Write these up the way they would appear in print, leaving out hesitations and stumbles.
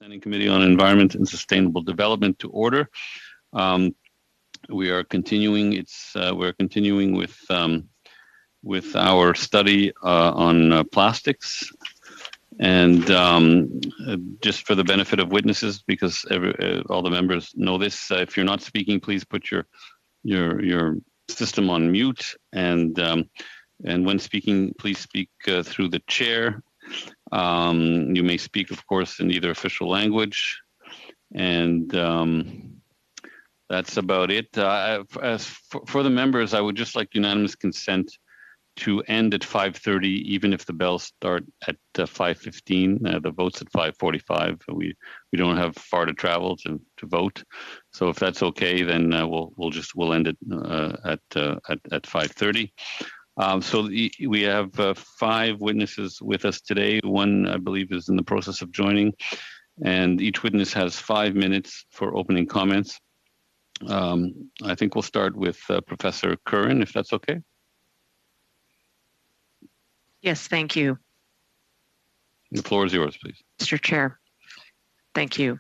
Standing Committee on Environment and Sustainable Development to order. We are continuing. We're continuing with our study on plastics, and just for the benefit of witnesses, because all the members know this. If you're not speaking, please put your system on mute, and when speaking, please speak through the chair. You may speak, of course, in either official language, and that's about it. As for the members, I would just like unanimous consent to end at 5:30, even if the bells start at 5:15. The vote's at 5:45. We don't have far to travel to vote, so if that's okay, then we'll end it at 5:30. So we have 5 witnesses with us today. One, I believe, is in the process of joining, and each witness has 5 minutes for opening comments. I think we'll start with Professor Curran, if that's okay. Yes, thank you. The floor is yours, please. Mr. Chair, thank you.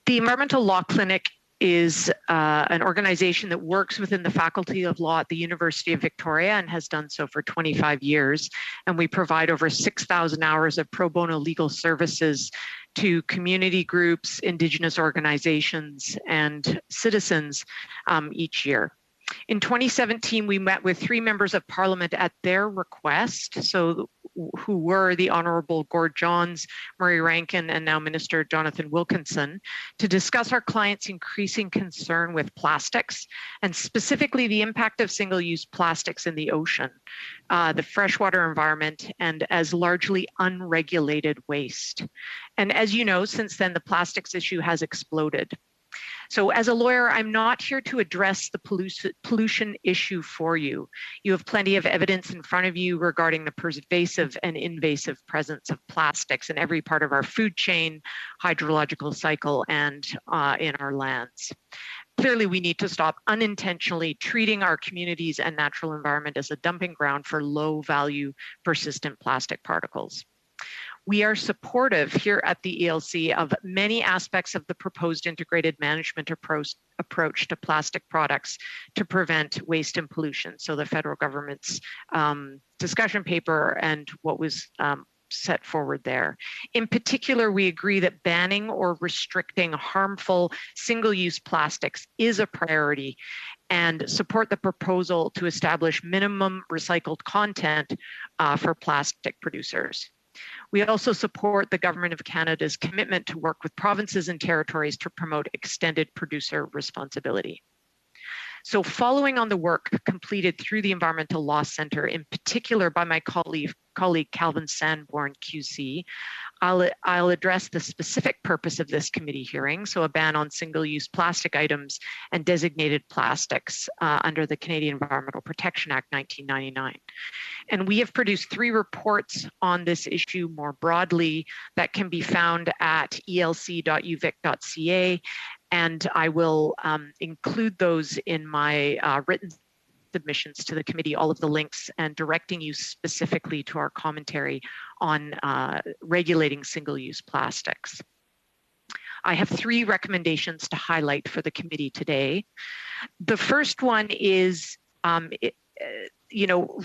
The Environmental Law Clinic is an organization that works within the Faculty of Law at the University of Victoria and has done so for 25 years. And we provide over 6,000 hours of pro bono legal services to community groups, Indigenous organizations, and citizens each year. In 2017, we met with 3 members of Parliament at their request, who were the Honourable Gord Johns, Murray Rankin, and now Minister Jonathan Wilkinson, to discuss our clients' increasing concern with plastics, and specifically the impact of single-use plastics in the ocean, the freshwater environment, and as largely unregulated waste. And as you know, since then, the plastics issue has exploded. So as a lawyer, I'm not here to address the pollution issue for you. You have plenty of evidence in front of you regarding the pervasive and invasive presence of plastics in every part of our food chain, hydrological cycle, and in our lands. Clearly, we need to stop unintentionally treating our communities and natural environment as a dumping ground for low-value, persistent plastic particles. We are supportive here at the ELC of many aspects of the proposed integrated management approach to plastic products to prevent waste and pollution. So the federal government's discussion paper and what was set forward there. In particular, we agree that banning or restricting harmful single-use plastics is a priority and support the proposal to establish minimum recycled content for plastic producers. We also support the Government of Canada's commitment to work with provinces and territories to promote extended producer responsibility. So following on the work completed through the Environmental Law Centre, in particular by my colleague Calvin Sanborn QC, I'll address the specific purpose of this committee hearing, so a ban on single-use plastic items and designated plastics under the Canadian Environmental Protection Act 1999. And we have produced 3 reports on this issue more broadly that can be found at elc.uvic.ca, and I will include those in my written submissions to the committee, all of the links, and directing you specifically to our commentary on regulating single-use plastics. I have 3 recommendations to highlight for the committee today. The first one is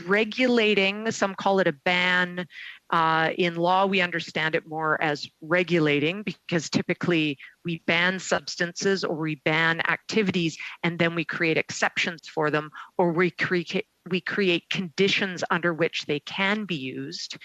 regulating, some call it a ban. In law, we understand it more as regulating, because typically we ban substances or we ban activities and then we create exceptions for them, or we create conditions under which they can be used.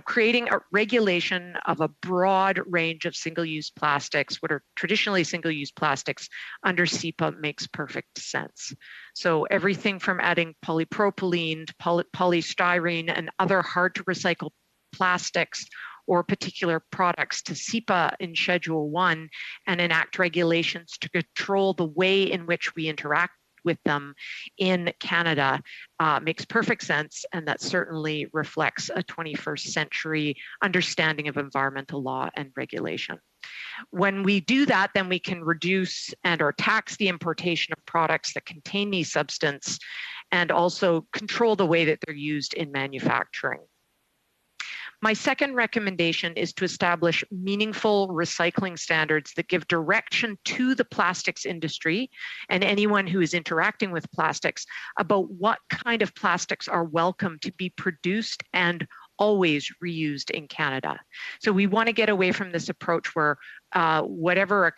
Creating a regulation of a broad range of single-use plastics, what are traditionally single-use plastics, under SEPA makes perfect sense. So everything from adding polypropylene to polystyrene and other hard-to-recycle plastics or particular products to SEPA in Schedule 1 and enact regulations to control the way in which we interact with them in Canada makes perfect sense, and that certainly reflects a 21st century understanding of environmental law and regulation. When we do that, then we can reduce and or tax the importation of products that contain these substances and also control the way that they're used in manufacturing. My second recommendation is to establish meaningful recycling standards that give direction to the plastics industry and anyone who is interacting with plastics about what kind of plastics are welcome to be produced and always reused in Canada. So we want to get away from this approach where whatever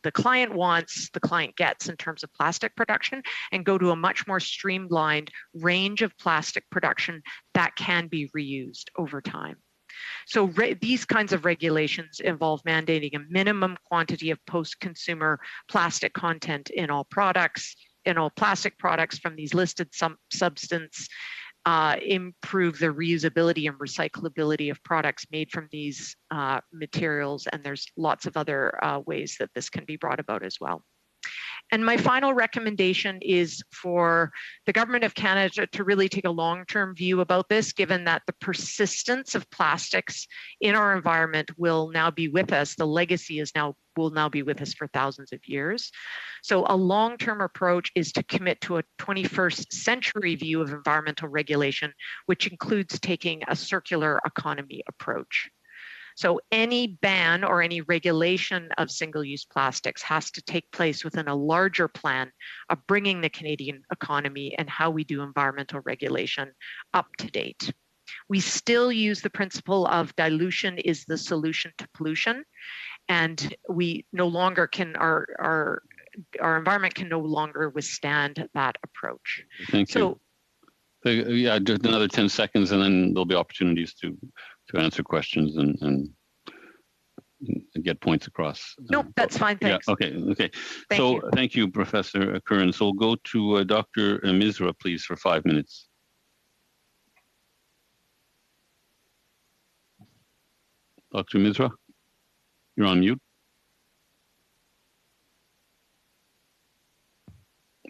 the client wants, the client gets in terms of plastic production, and go to a much more streamlined range of plastic production that can be reused over time. So these kinds of regulations involve mandating a minimum quantity of post-consumer plastic content in all products, in all plastic products from these listed substance, improve the reusability and recyclability of products made from these materials. And there's lots of other ways that this can be brought about as well. And my final recommendation is for the Government of Canada to really take a long-term view about this, given that the persistence of plastics in our environment will now be with us. The legacy will now be with us for thousands of years. So a long-term approach is to commit to a 21st century view of environmental regulation, which includes taking a circular economy approach. So any ban or any regulation of single-use plastics has to take place within a larger plan of bringing the Canadian economy and how we do environmental regulation up to date. We still use the principle of dilution is the solution to pollution, and we no longer can, our environment can no longer withstand that approach. Thank you. Yeah, just another 10 seconds and then there'll be opportunities to answer questions and get points across. Nope, that's fine, thanks. Yeah, okay. Thank you, Professor Curran. So we'll go to Dr. Misra, please, for 5 minutes. Dr. Misra, you're on mute.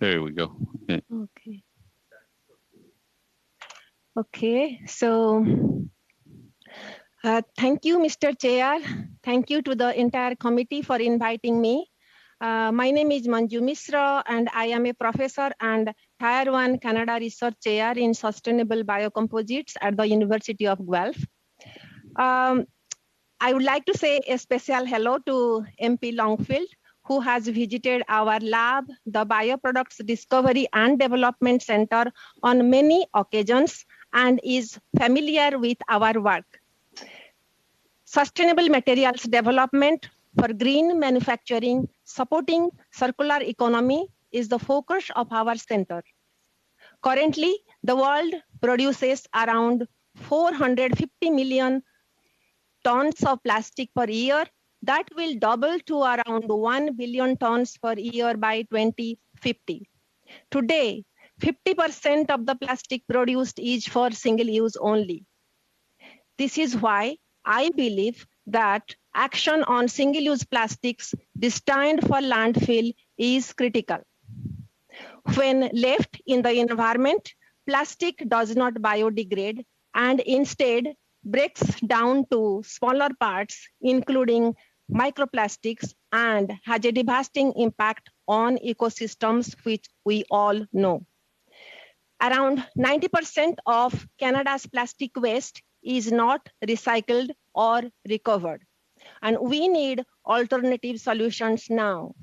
There we go. Okay, so thank you, Mr. Chair. Thank you to the entire committee for inviting me. My name is Manju Misra, and I am a professor and Tier 1 Canada Research Chair in Sustainable Biocomposites at the University of Guelph. I would like to say a special hello to MP Longfield, who has visited our lab, the Bioproducts Discovery and Development Center, on many occasions and is familiar with our work. Sustainable materials development for green manufacturing, supporting circular economy is the focus of our center. Currently, the world produces around 450 million tons of plastic per year. That will double to around 1 billion tons per year by 2050. Today, 50% of the plastic produced is for single use only. This is why I believe that action on single use plastics destined for landfill is critical. When left in the environment, plastic does not biodegrade and instead breaks down to smaller parts, including microplastics, and has a devastating impact on ecosystems, which we all know. Around 90% of Canada's plastic waste is not recycled or recovered, and we need alternative solutions now.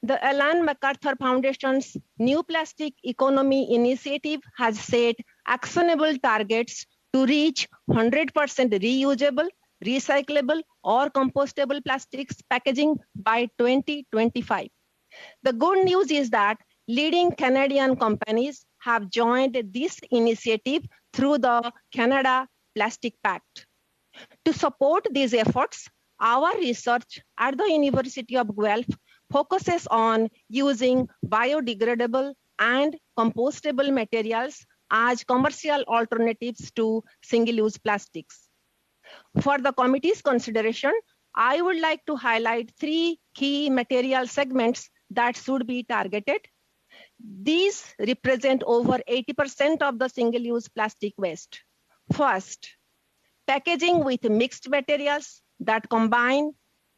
The Ellen MacArthur Foundation's New Plastic Economy Initiative has set actionable targets to reach 100% reusable, recyclable, or compostable plastics packaging by 2025. The good news is that leading Canadian companies have joined this initiative through the Canada Plastic Pact. To support these efforts, our research at the University of Guelph focuses on using biodegradable and compostable materials as commercial alternatives to single-use plastics. For the committee's consideration, I would like to highlight 3 key material segments that should be targeted. These represent over 80% of the single-use plastic waste. First, packaging with mixed materials that combine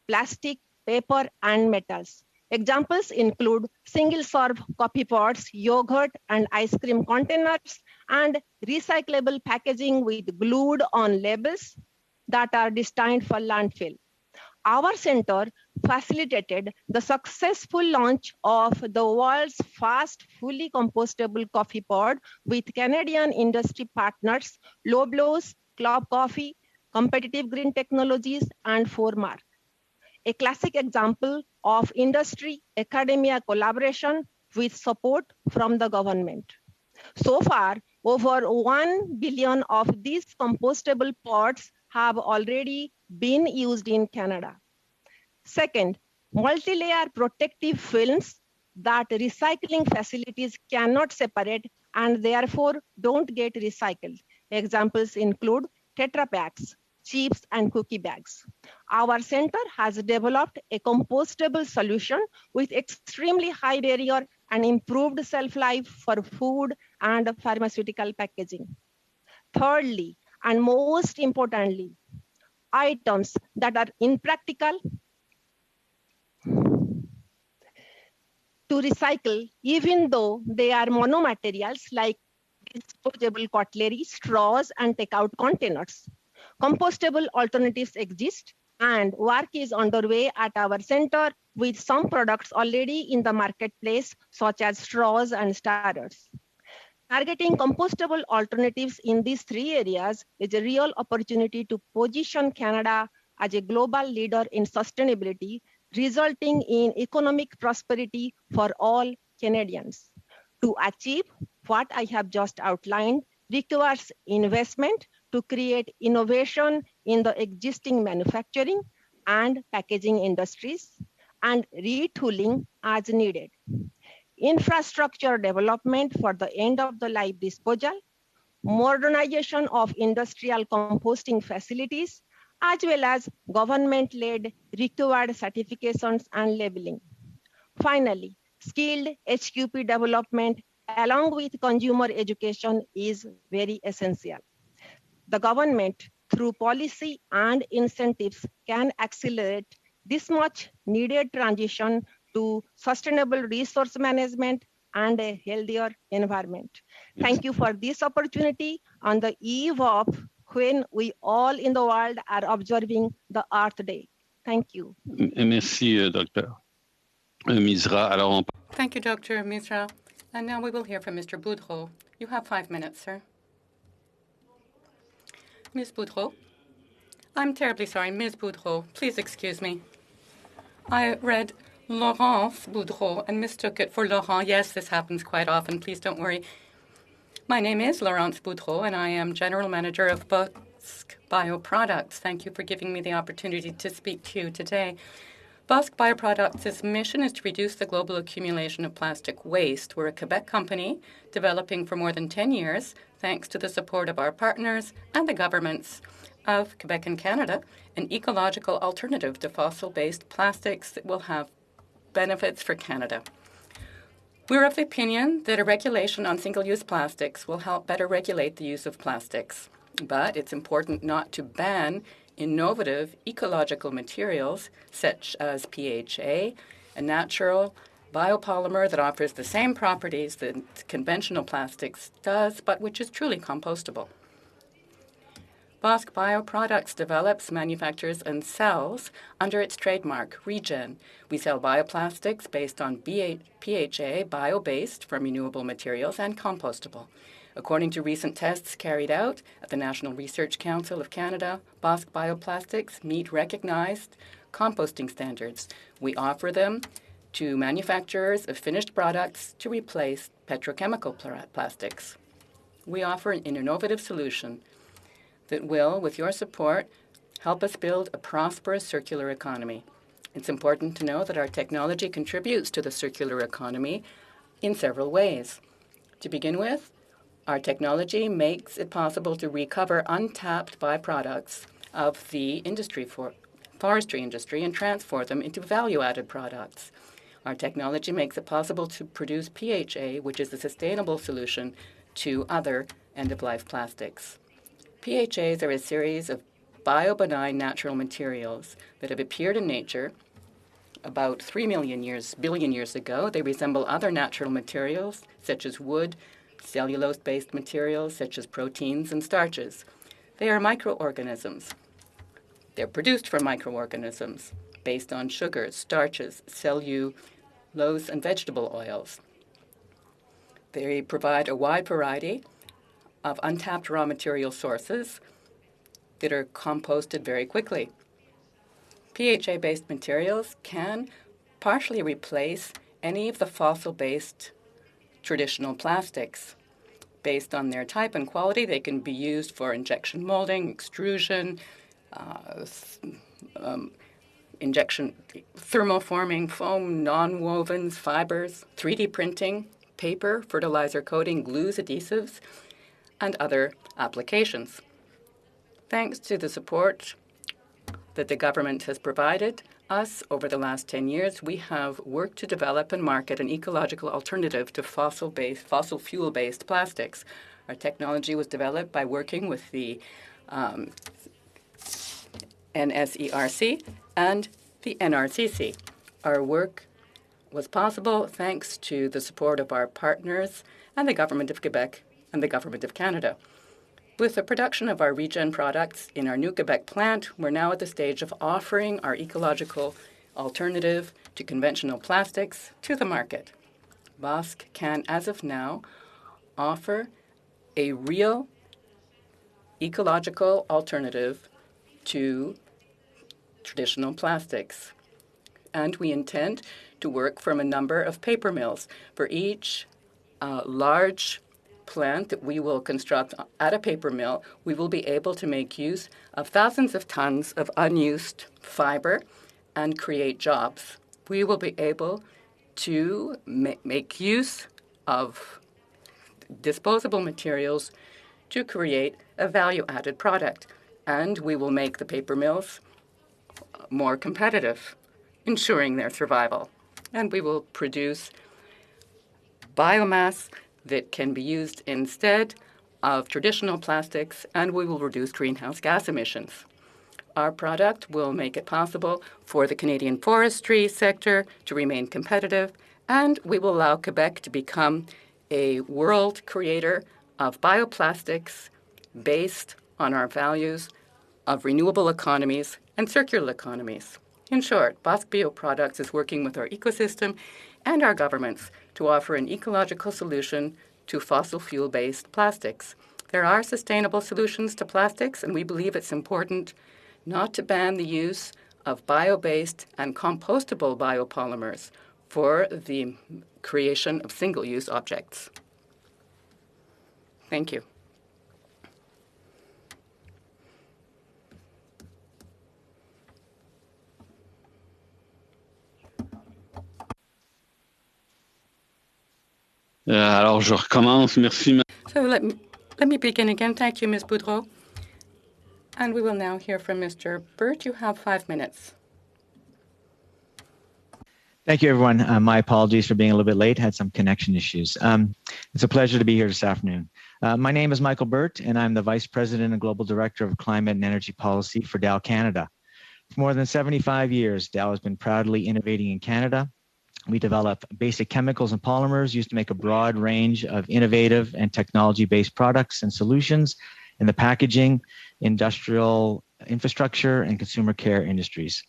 plastic, paper, and metals. Examples include single-serve coffee pots, yogurt and ice cream containers, and recyclable packaging with glued on labels that are destined for landfill. Our center facilitated the successful launch of the world's first fully compostable coffee pod with Canadian industry partners, Loblaws, Club Coffee, Competitive Green Technologies, and Formark. A classic example of industry-academia collaboration with support from the government. So far, over 1 billion of these compostable pods have already been used in Canada. Second, multi-layer protective films that recycling facilities cannot separate and therefore don't get recycled. Examples include Tetra Paks, chips, and cookie bags. Our center has developed a compostable solution with extremely high barrier and improved shelf life for food and pharmaceutical packaging. Thirdly, and most importantly, items that are impractical to recycle, even though they are monomaterials like disposable cutlery, straws, and takeout containers. Compostable alternatives exist, and work is underway at our center with some products already in the marketplace, such as straws and starters. Targeting compostable alternatives in these three areas is a real opportunity to position Canada as a global leader in sustainability, resulting in economic prosperity for all Canadians. To achieve what I have just outlined requires investment to create innovation in the existing manufacturing and packaging industries and retooling as needed. Infrastructure development for the end of the life disposal, modernization of industrial composting facilities, as well as government-led required certifications and labeling. Finally, skilled HQP development along with consumer education is very essential. The government, through policy and incentives, can accelerate this much needed transition to sustainable resource management and a healthier environment. Yes. Thank you for this opportunity on the eve of when we all in the world are observing the Earth Day. Thank you. Merci, Dr. Misra. Alors, Thank you, Dr. Misra. And now we will hear from Mr. Boudreau. You have 5 minutes, sir. Ms. Boudreau? I'm terribly sorry, Ms. Boudreau. Please excuse me. I read Laurence Boudreau and mistook it for Laurent. Yes, this happens quite often. Please don't worry. My name is Laurence Boudreau, and I am General Manager of Bosc Bioproducts. Thank you for giving me the opportunity to speak to you today. Bosc Bioproducts' mission is to reduce the global accumulation of plastic waste. We're a Quebec company developing for more than 10 years, thanks to the support of our partners and the governments of Quebec and Canada, an ecological alternative to fossil-based plastics that will have benefits for Canada. We're of the opinion that a regulation on single-use plastics will help better regulate the use of plastics. But it's important not to ban innovative ecological materials such as PHA, a natural biopolymer that offers the same properties that conventional plastics does, but which is truly compostable. Bosc Bioproducts develops, manufactures, and sells under its trademark, Regen. We sell bioplastics based on PHA, bio-based from renewable materials, and compostable. According to recent tests carried out at the National Research Council of Canada, Bosc Bioplastics meet recognized composting standards. We offer them to manufacturers of finished products to replace petrochemical plastics. We offer an innovative solution that will, with your support, help us build a prosperous circular economy. It's important to know that our technology contributes to the circular economy in several ways. To begin with, our technology makes it possible to recover untapped byproducts of the forestry industry and transform them into value-added products. Our technology makes it possible to produce PHA, which is a sustainable solution to other end-of-life plastics. PHAs are a series of biobenign natural materials that have appeared in nature about 3 billion years ago. They resemble other natural materials such as wood, cellulose-based materials such as proteins and starches. They are microorganisms. They're produced from microorganisms based on sugars, starches, cellulose, and vegetable oils. They provide a wide variety of untapped raw material sources that are composted very quickly. PHA-based materials can partially replace any of the fossil-based traditional plastics. Based on their type and quality, they can be used for injection molding, extrusion, injection thermoforming, foam, non-wovens, fibers, 3D printing, paper, fertilizer coating, glues, adhesives, and other applications. Thanks to the support that the government has provided us over the last 10 years, we have worked to develop and market an ecological alternative to fossil fuel-based plastics. Our technology was developed by working with the NSERC and the NRCC. Our work was possible thanks to the support of our partners and the Government of Quebec and the Government of Canada. With the production of our regen products in our new Quebec plant, we're now at the stage of offering our ecological alternative to conventional plastics to the market. BOSC can, as of now, offer a real ecological alternative to traditional plastics. And we intend to work from a number of paper mills. For each large plant that we will construct at a paper mill, we will be able to make use of thousands of tons of unused fiber and create jobs. We will be able to make use of disposable materials to create a value-added product. And we will make the paper mills more competitive, ensuring their survival. And we will produce biomass that can be used instead of traditional plastics, and we will reduce greenhouse gas emissions. Our product will make it possible for the Canadian forestry sector to remain competitive, and we will allow Quebec to become a world creator of bioplastics based on our values of renewable economies and circular economies. In short, BOSC Bioproducts is working with our ecosystem and our governments to offer an ecological solution to fossil fuel-based plastics. There are sustainable solutions to plastics, and we believe it's important not to ban the use of bio-based and compostable biopolymers for the creation of single-use objects. Thank you. Alors, je recommence. Merci. So let me begin again. Thank you, Ms. Boudreau. And we will now hear from Mr. Burt. You have 5 minutes. Thank you, everyone. My apologies for being a little bit late. Had some connection issues. It's a pleasure to be here this afternoon. My name is Michael Burt, and I'm the Vice President and Global Director of Climate and Energy Policy for Dow Canada. For more than 75 years, Dow has been proudly innovating in Canada. We develop basic chemicals and polymers used to make a broad range of innovative and technology-based products and solutions in the packaging, industrial infrastructure, and consumer care industries.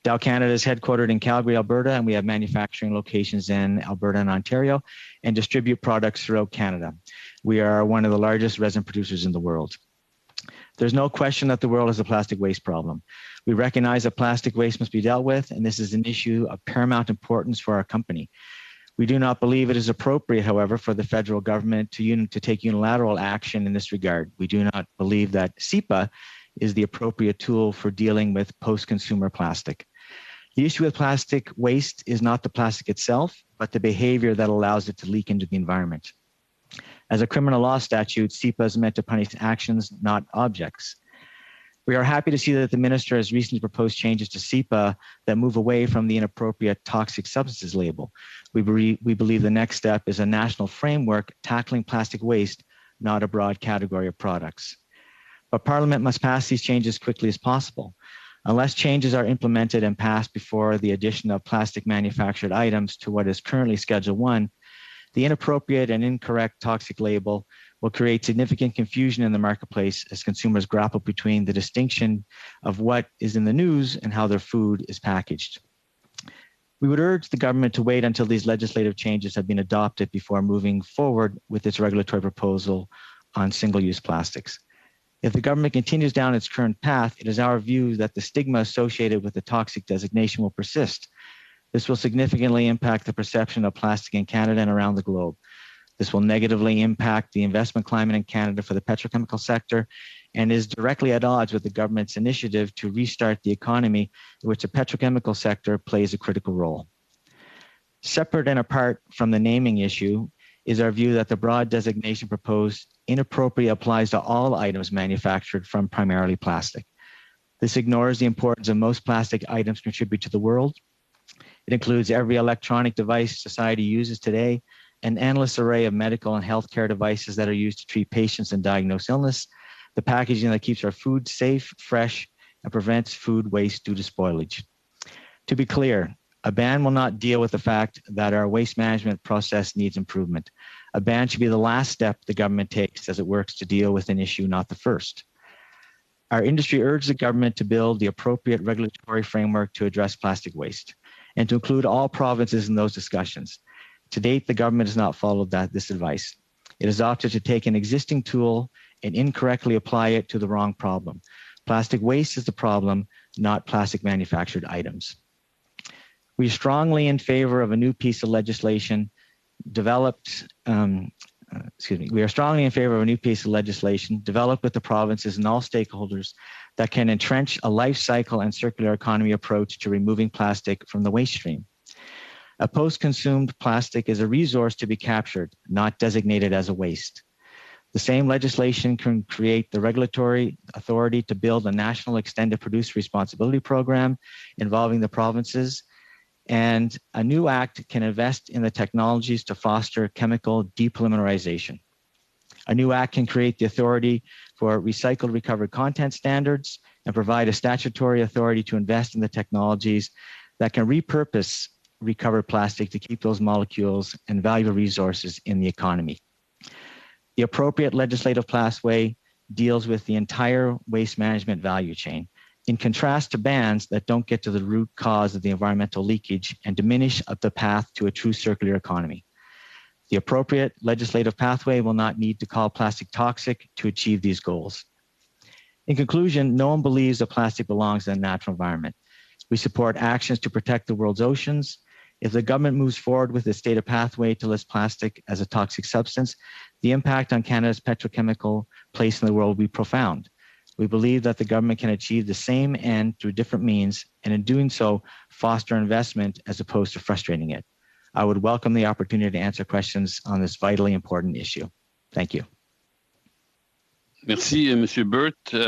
Dow Canada is headquartered in Calgary, Alberta, and we have manufacturing locations in Alberta and Ontario and distribute products throughout Canada. We are one of the largest resin producers in the world. There's no question that the world has a plastic waste problem. We recognize that plastic waste must be dealt with, and this is an issue of paramount importance for our company. We do not believe it is appropriate, however, for the federal government to take unilateral action in this regard. We do not believe that CEPA is the appropriate tool for dealing with post-consumer plastic. The issue with plastic waste is not the plastic itself, but the behavior that allows it to leak into the environment. As a criminal law statute, CEPA is meant to punish actions, not objects. We are happy to see that the minister has recently proposed changes to CEPA that move away from the inappropriate toxic substances label. We believe the next step is a national framework tackling plastic waste, not a broad category of products. But Parliament must pass these changes as quickly as possible. Unless changes are implemented and passed before the addition of plastic manufactured items to what is currently Schedule 1, The inappropriate and incorrect toxic label will create significant confusion in the marketplace as consumers grapple between the distinction of what is in the news and how their food is packaged. We would urge the government to wait until these legislative changes have been adopted before moving forward with its regulatory proposal on single-use plastics. If the government continues down its current path, it is our view that the stigma associated with the toxic designation will persist. This will significantly impact the perception of plastic in Canada and around the globe. This will negatively impact the investment climate in Canada for the petrochemical sector and is directly at odds with the government's initiative to restart the economy, in which the petrochemical sector plays a critical role. Separate and apart from the naming issue is our view that the broad designation proposed inappropriately applies to all items manufactured from primarily plastic. This ignores the importance of most plastic items contribute to the world. It includes every electronic device society uses today, an endless array of medical and healthcare devices that are used to treat patients and diagnose illness, the packaging that keeps our food safe, fresh, and prevents food waste due to spoilage. To be clear, a ban will not deal with the fact that our waste management process needs improvement. A ban should be the last step the government takes as it works to deal with an issue, not the first. Our industry urged the government to build the appropriate regulatory framework to address plastic waste and to include all provinces in those discussions. To date, the government has not followed this advice. It has opted to take an existing tool and incorrectly apply it to the wrong problem. Plastic waste is the problem, not plastic manufactured items. We are strongly in favor of a new piece of legislation developed with the provinces and all stakeholders that can entrench a life cycle and circular economy approach to removing plastic from the waste stream. A post-consumed plastic is a resource to be captured, not designated as a waste. The same legislation can create the regulatory authority to build a national extended producer responsibility program involving the provinces, and a new act can invest in the technologies to foster chemical depolymerization. A new act can create the authority for recycled recovered content standards and provide a statutory authority to invest in the technologies that can repurpose recovered plastic to keep those molecules and valuable resources in the economy. The appropriate legislative pathway deals with the entire waste management value chain, in contrast to bans that don't get to the root cause of the environmental leakage and diminish the path to a true circular economy. The appropriate legislative pathway will not need to call plastic toxic to achieve these goals. In conclusion, no one believes that plastic belongs in the natural environment. We support actions to protect the world's oceans. If the government moves forward with its stated pathway to list plastic as a toxic substance, the impact on Canada's petrochemical place in the world will be profound. We believe that the government can achieve the same end through different means, and in doing so, foster investment as opposed to frustrating it. I would welcome the opportunity to answer questions on this vitally important issue. Thank you. Merci, Monsieur Burt. Thank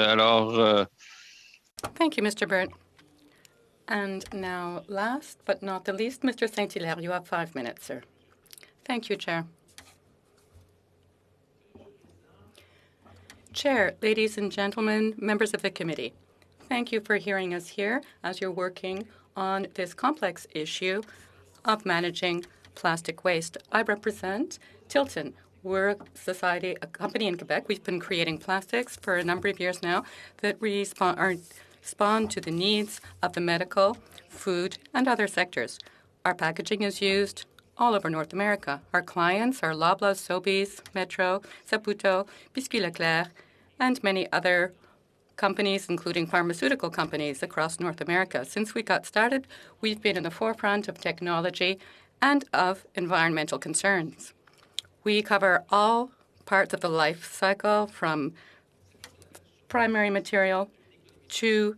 you, Mr. Burt. And now, last but not the least, Mr. Saint-Hilaire, you have 5 minutes, sir. Thank you, Chair. Chair, ladies and gentlemen, members of the committee, thank you for hearing us here as you're working on this complex issue of managing plastic waste. I represent Tilton. We're a company in Quebec. We've been creating plastics for a number of years now that respond to the needs of the medical, food, and other sectors. Our packaging is used all over North America. Our clients are Loblaws, Sobeys, Metro, Saputo, Biscuit Leclerc, and many other companies, including pharmaceutical companies across North America. Since we got started, we've been in the forefront of technology and of environmental concerns. We cover all parts of the life cycle, from primary material to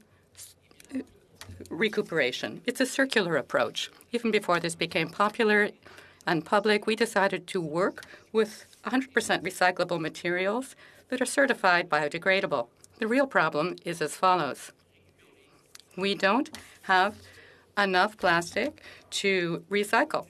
recuperation. It's a circular approach. Even before this became popular and public, we decided to work with 100% recyclable materials that are certified biodegradable. The real problem is as follows. We don't have enough plastic to recycle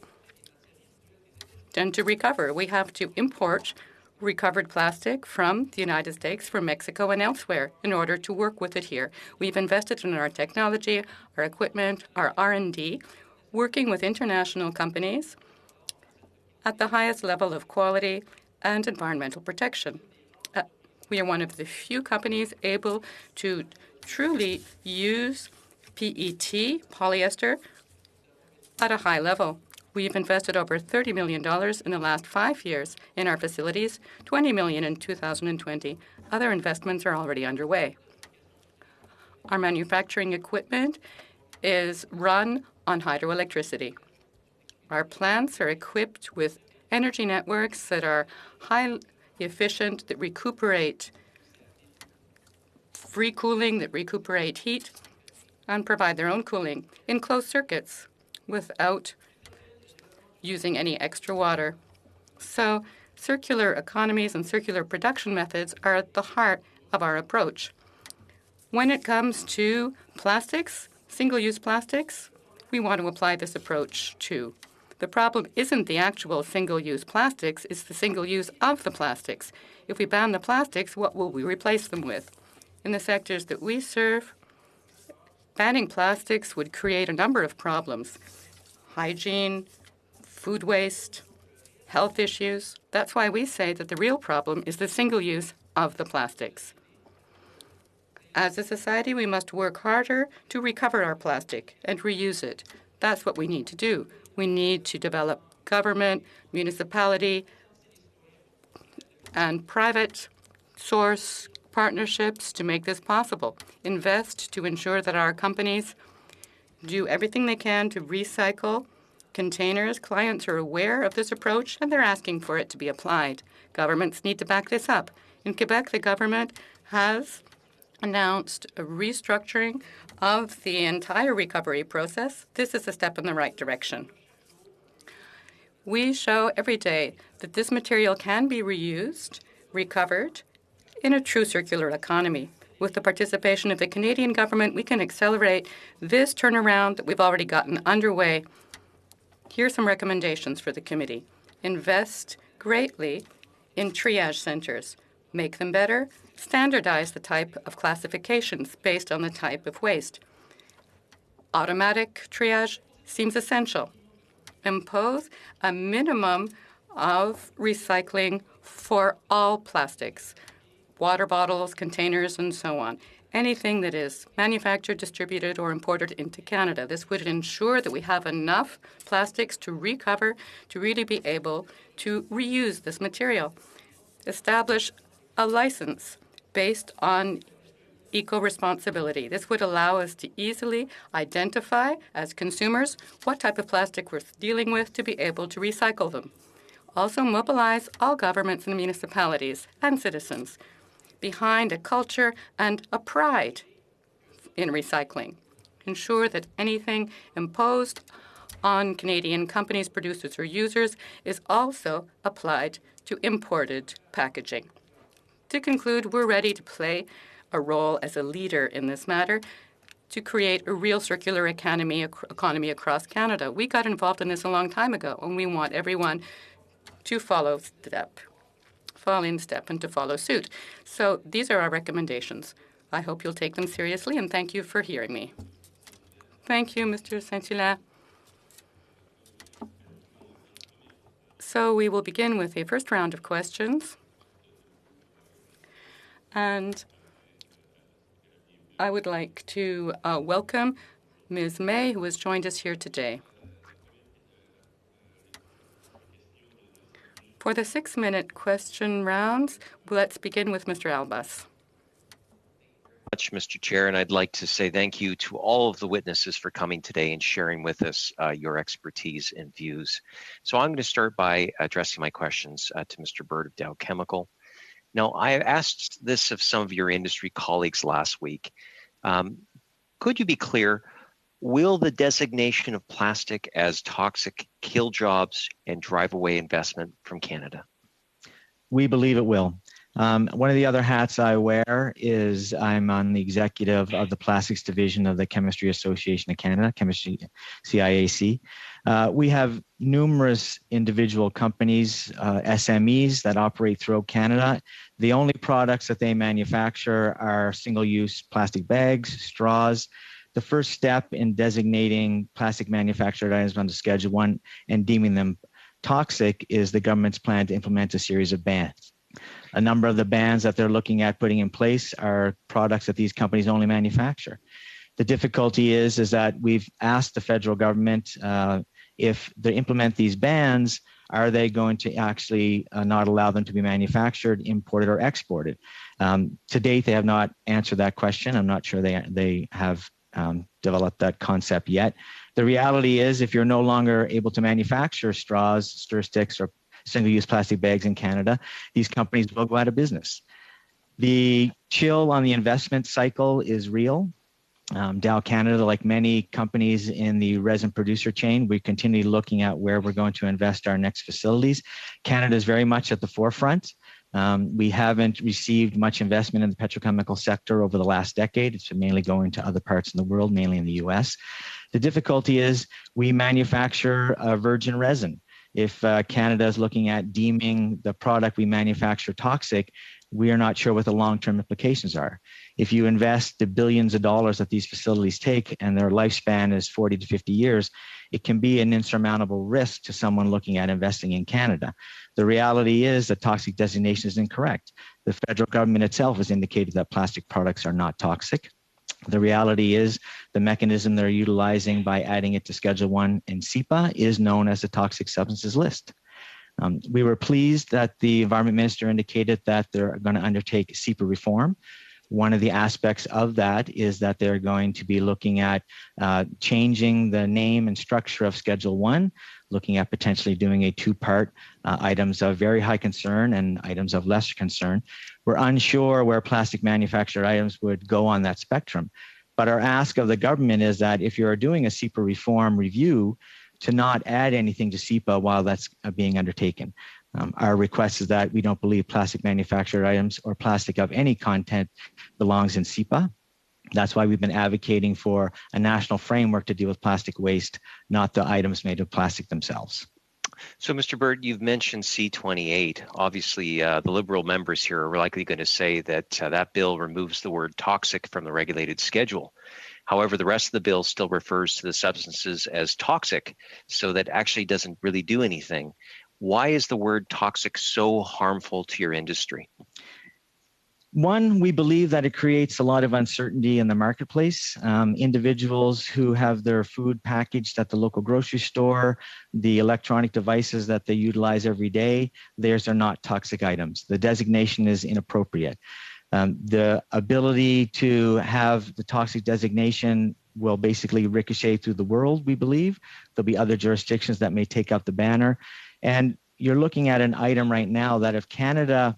and to recover. We have to import recovered plastic from the United States, from Mexico, and elsewhere in order to work with it here. We've invested in our technology, our equipment, our R&D, working with international companies at the highest level of quality and environmental protection. We are one of the few companies able to truly use PET, polyester, at a high level. We've invested over $30 million in the last 5 years in our facilities, $20 million in 2020. Other investments are already underway. Our manufacturing equipment is run on hydroelectricity. Our plants are equipped with energy networks that are highly efficient, that recuperate free cooling, that recuperate heat, and provide their own cooling in closed circuits without using any extra water. So circular economies and circular production methods are at the heart of our approach. When it comes to plastics, single-use plastics, we want to apply this approach too. The problem isn't the actual single-use plastics, it's the single use of the plastics. If we ban the plastics, what will we replace them with? In the sectors that we serve, banning plastics would create a number of problems. Hygiene, food waste, health issues. That's why we say that the real problem is the single use of the plastics. As a society, we must work harder to recover our plastic and reuse it. That's what we need to do. We need to develop government, municipality, and private source partnerships to make this possible. Invest to ensure that our companies do everything they can to recycle containers. Clients are aware of this approach, and they're asking for it to be applied. Governments need to back this up. In Quebec, the government has announced a restructuring of the entire recovery process. This is a step in the right direction. We show every day that this material can be reused, recovered, in a true circular economy. With the participation of the Canadian government, we can accelerate this turnaround that we've already gotten underway. Here are some recommendations for the committee. Invest greatly in triage centers. Make them better. Standardize the type of classifications based on the type of waste. Automatic triage seems essential. Impose a minimum of recycling for all plastics, water bottles, containers, and so on. Anything that is manufactured, distributed, or imported into Canada. This would ensure that we have enough plastics to recover, to really be able to reuse this material. Establish a license based on eco-responsibility. This would allow us to easily identify, as consumers, what type of plastic we're dealing with to be able to recycle them. Also mobilize all governments and municipalities and citizens behind a culture and a pride in recycling. Ensure that anything imposed on Canadian companies, producers, or users is also applied to imported packaging. To conclude, we're ready to play a role as a leader in this matter to create a real circular economy across Canada. We got involved in this a long time ago, and we want everyone to fall in step and to follow suit. So these are our recommendations. I hope you'll take them seriously, and thank you for hearing me. Thank you, Mr. Saint-Hilaire. So we will begin with a first round of questions. And I would like to welcome Ms. May, who has joined us here today. For the 6-minute question rounds, let's begin with Mr. Albas. Much, Mr. Chair, and I'd like to say thank you to all of the witnesses for coming today and sharing with us your expertise and views. So I'm going to start by addressing my questions to Mr. Burt of Dow Chemical. Now, I asked this of some of your industry colleagues last week. Could you be clear, will the designation of plastic as toxic kill jobs and drive away investment from Canada? We believe it will. One of the other hats I wear is I'm on the executive of the plastics division of the Chemistry Association of Canada, Chemistry CIAC. We have numerous individual companies, SMEs that operate throughout Canada. The only products that they manufacture are single-use plastic bags, straws. The first step in designating plastic manufactured items under Schedule 1 and deeming them toxic is the government's plan to implement a series of bans. A number of the bans that they're looking at putting in place are products that these companies only manufacture. The difficulty is that we've asked the federal government if they implement these bans, are they going to actually not allow them to be manufactured, imported, or exported? To date, they have not answered that question. I'm not sure they have developed that concept yet. The reality is, if you're no longer able to manufacture straws, stir sticks, or single-use plastic bags in Canada, these companies will go out of business. The chill on the investment cycle is real. Dow Canada, like many companies in the resin producer chain, we continue looking at where we're going to invest our next facilities. Canada is very much at the forefront. We haven't received much investment in the petrochemical sector over the last decade. It's been mainly going to other parts of the world, mainly in the US. The difficulty is we manufacture virgin resin. If Canada is looking at deeming the product we manufacture toxic, we are not sure what the long-term implications are. If you invest the billions of dollars that these facilities take and their lifespan is 40 to 50 years, it can be an insurmountable risk to someone looking at investing in Canada. The reality is that toxic designation is incorrect. The federal government itself has indicated that plastic products are not toxic. The reality is the mechanism they're utilizing by adding it to Schedule 1 in SEPA is known as the Toxic Substances List. We were pleased that the Environment Minister indicated that they're going to undertake SEPA reform. One of the aspects of that is that they're going to be looking at changing the name and structure of Schedule 1, looking at potentially doing a two-part, items of very high concern and items of lesser concern. We're unsure where plastic manufactured items would go on that spectrum. But our ask of the government is that if you're doing a SEPA reform review, to not add anything to SEPA while that's being undertaken. Our request is that we don't believe plastic manufactured items or plastic of any content belongs in SEPA. That's why we've been advocating for a national framework to deal with plastic waste, not the items made of plastic themselves. So, Mr. Burt, you've mentioned C28. Obviously, the Liberal members here are likely going to say that that bill removes the word toxic from the regulated schedule. However, the rest of the bill still refers to the substances as toxic, so that actually doesn't really do anything. Why is the word toxic so harmful to your industry? One, we believe that it creates a lot of uncertainty in the marketplace. Individuals who have their food packaged at the local grocery store, the electronic devices that they utilize every day, theirs are not toxic items. The designation is inappropriate. The ability to have the toxic designation will basically ricochet through the world, we believe. There'll be other jurisdictions that may take up the banner. And you're looking at an item right now that if Canada,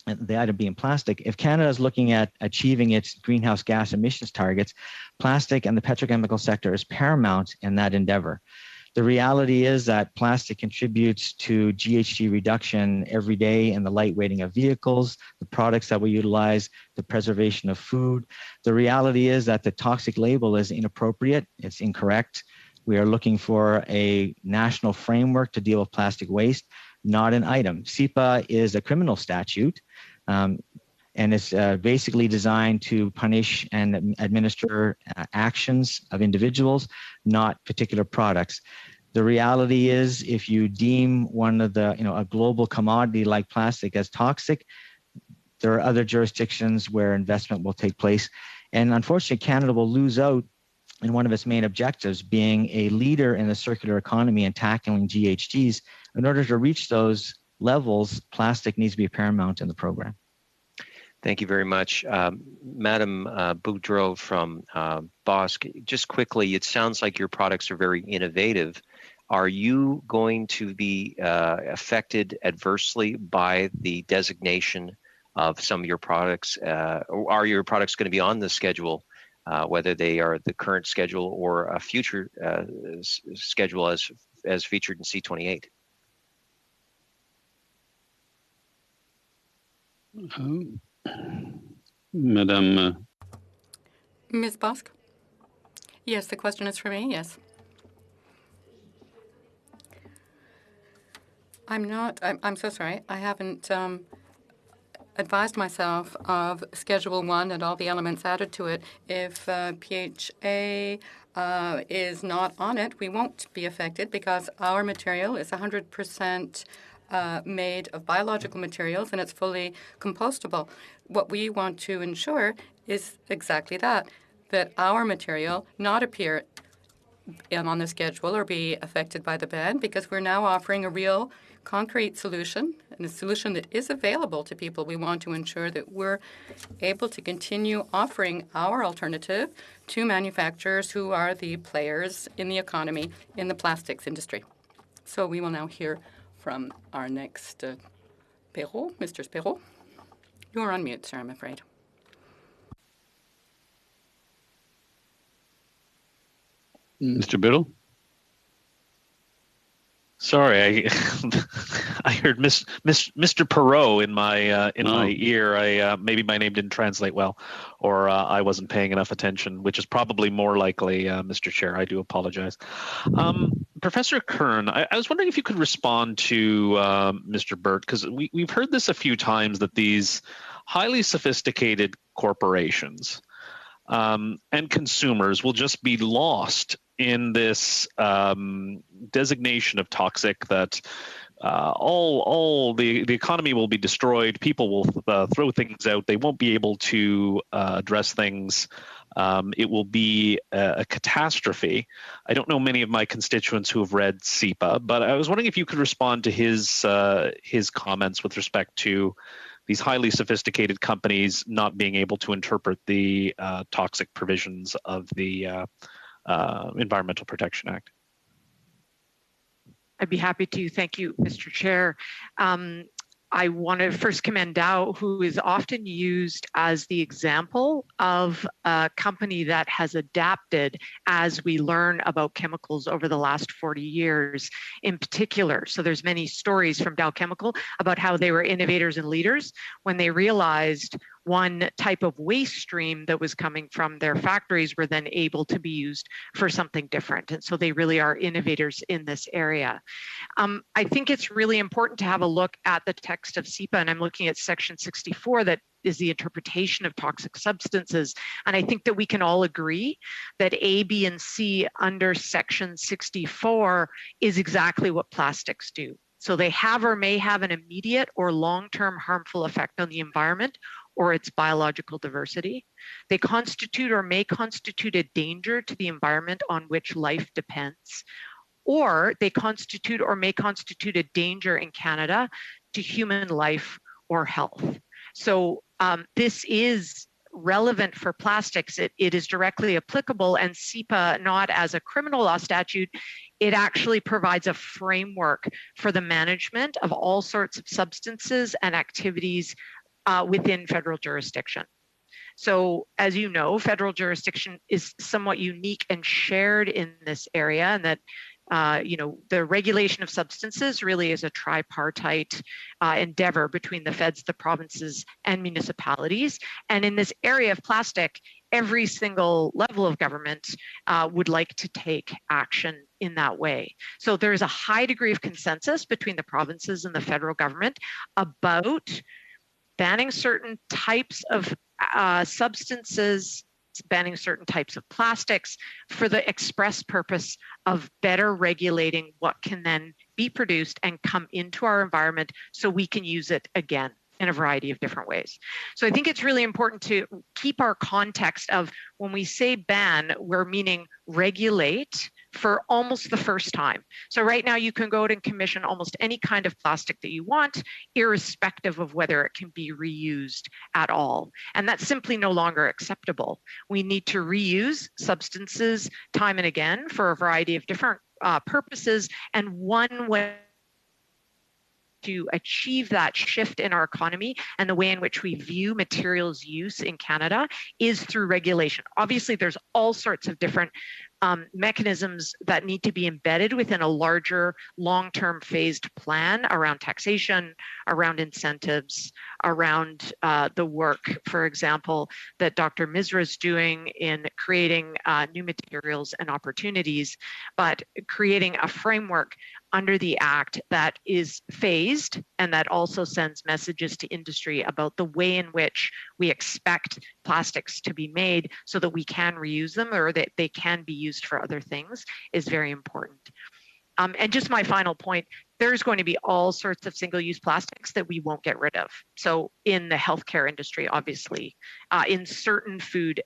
the item being plastic, if Canada is looking at achieving its greenhouse gas emissions targets, plastic and the petrochemical sector is paramount in that endeavor. The reality is that plastic contributes to GHG reduction every day in the lightweighting of vehicles, the products that we utilize, the preservation of food. The reality is that the toxic label is inappropriate. It's incorrect. We are looking for a national framework to deal with plastic waste, not an item. SEPA is a criminal statute, and it's basically designed to punish and administer actions of individuals, not particular products. The reality is, if you deem one of the, a global commodity like plastic as toxic, there are other jurisdictions where investment will take place. And unfortunately, Canada will lose out in one of its main objectives, being a leader in the circular economy and tackling GHGs. In order to reach those levels, plastic needs to be paramount in the program. Thank you very much. Madam Boudreau from BOSC, just quickly, it sounds like your products are very innovative. Are you going to be affected adversely by the designation of some of your products? Or are your products going to be on the schedule, whether they are the current schedule or a future schedule as featured in C28? Madam. Ms. BOSC? Yes, the question is for me, yes. I'm so sorry. I haven't advised myself of Schedule 1 and all the elements added to it. If PHA is not on it, we won't be affected because our material is 100% made of biological materials and it's fully compostable. What we want to ensure is exactly that our material not appear on the schedule or be affected by the ban, because we're now offering a real concrete solution and a solution that is available to people. We want to ensure that we're able to continue offering our alternative to manufacturers who are the players in the economy in the plastics industry. So we will now hear from our next Perrault, Mr. Perrault. You're on mute, sir, I'm afraid. Mr. Biddle? Sorry, I heard Mr. Perrault in my ear. Maybe my name didn't translate well, or I wasn't paying enough attention, which is probably more likely, Mr. Chair. I do apologize. Professor Kern, I was wondering if you could respond to Mr. Burt, because we've heard this a few times, that these highly sophisticated corporations and consumers will just be lost in this designation of toxic, that all the economy will be destroyed. People will throw things out. They won't be able to address things. It will be a catastrophe. I don't know many of my constituents who have read SEPA, but I was wondering if you could respond to his comments with respect to these highly sophisticated companies not being able to interpret the toxic provisions of the Environmental Protection Act. I'd be happy to. Thank you, Mr. Chair. I want to first commend Dow, who is often used as the example of a company that has adapted as we learn about chemicals over the last 40 years in particular. So there's many stories from Dow Chemical about how they were innovators and leaders when they realized one type of waste stream that was coming from their factories were then able to be used for something different. And so they really are innovators in this area. I think it's really important to have a look at the text of SEPA, and I'm looking at section 64 that is the interpretation of toxic substances. And I think that we can all agree that A, B, and C under section 64 is exactly what plastics do. So they have or may have an immediate or long-term harmful effect on the environment or its biological diversity. They constitute or may constitute a danger to the environment on which life depends, or they constitute or may constitute a danger in Canada to human life or health. So this is relevant for plastics. It is directly applicable, and SEPA, not as a criminal law statute, it actually provides a framework for the management of all sorts of substances and activities within federal jurisdiction. So as you know, federal jurisdiction is somewhat unique and shared in this area, and that the regulation of substances really is a tripartite endeavor between the feds, the provinces, and municipalities. And in this area of plastic, every single level of government would like to take action in that way. So there is a high degree of consensus between the provinces and the federal government about banning certain types of substances, banning certain types of plastics for the express purpose of better regulating what can then be produced and come into our environment so we can use it again in a variety of different ways. So I think it's really important to keep our context of when we say ban, we're meaning regulate for almost the first time. So right now you can go out and commission almost any kind of plastic that you want, irrespective of whether it can be reused at all. And that's simply no longer acceptable. We need to reuse substances time and again for a variety of different purposes. And one way to achieve that shift in our economy and the way in which we view materials use in Canada is through regulation. Obviously, there's all sorts of different mechanisms that need to be embedded within a larger long-term phased plan around taxation, around incentives, around the work, for example, that Dr. Misra is doing in creating new materials and opportunities, but creating a framework under the Act that is phased and that also sends messages to industry about the way in which we expect plastics to be made so that we can reuse them or that they can be used for other things is very important. And just my final point, there's going to be all sorts of single-use plastics that we won't get rid of. So in the healthcare industry, obviously, in certain food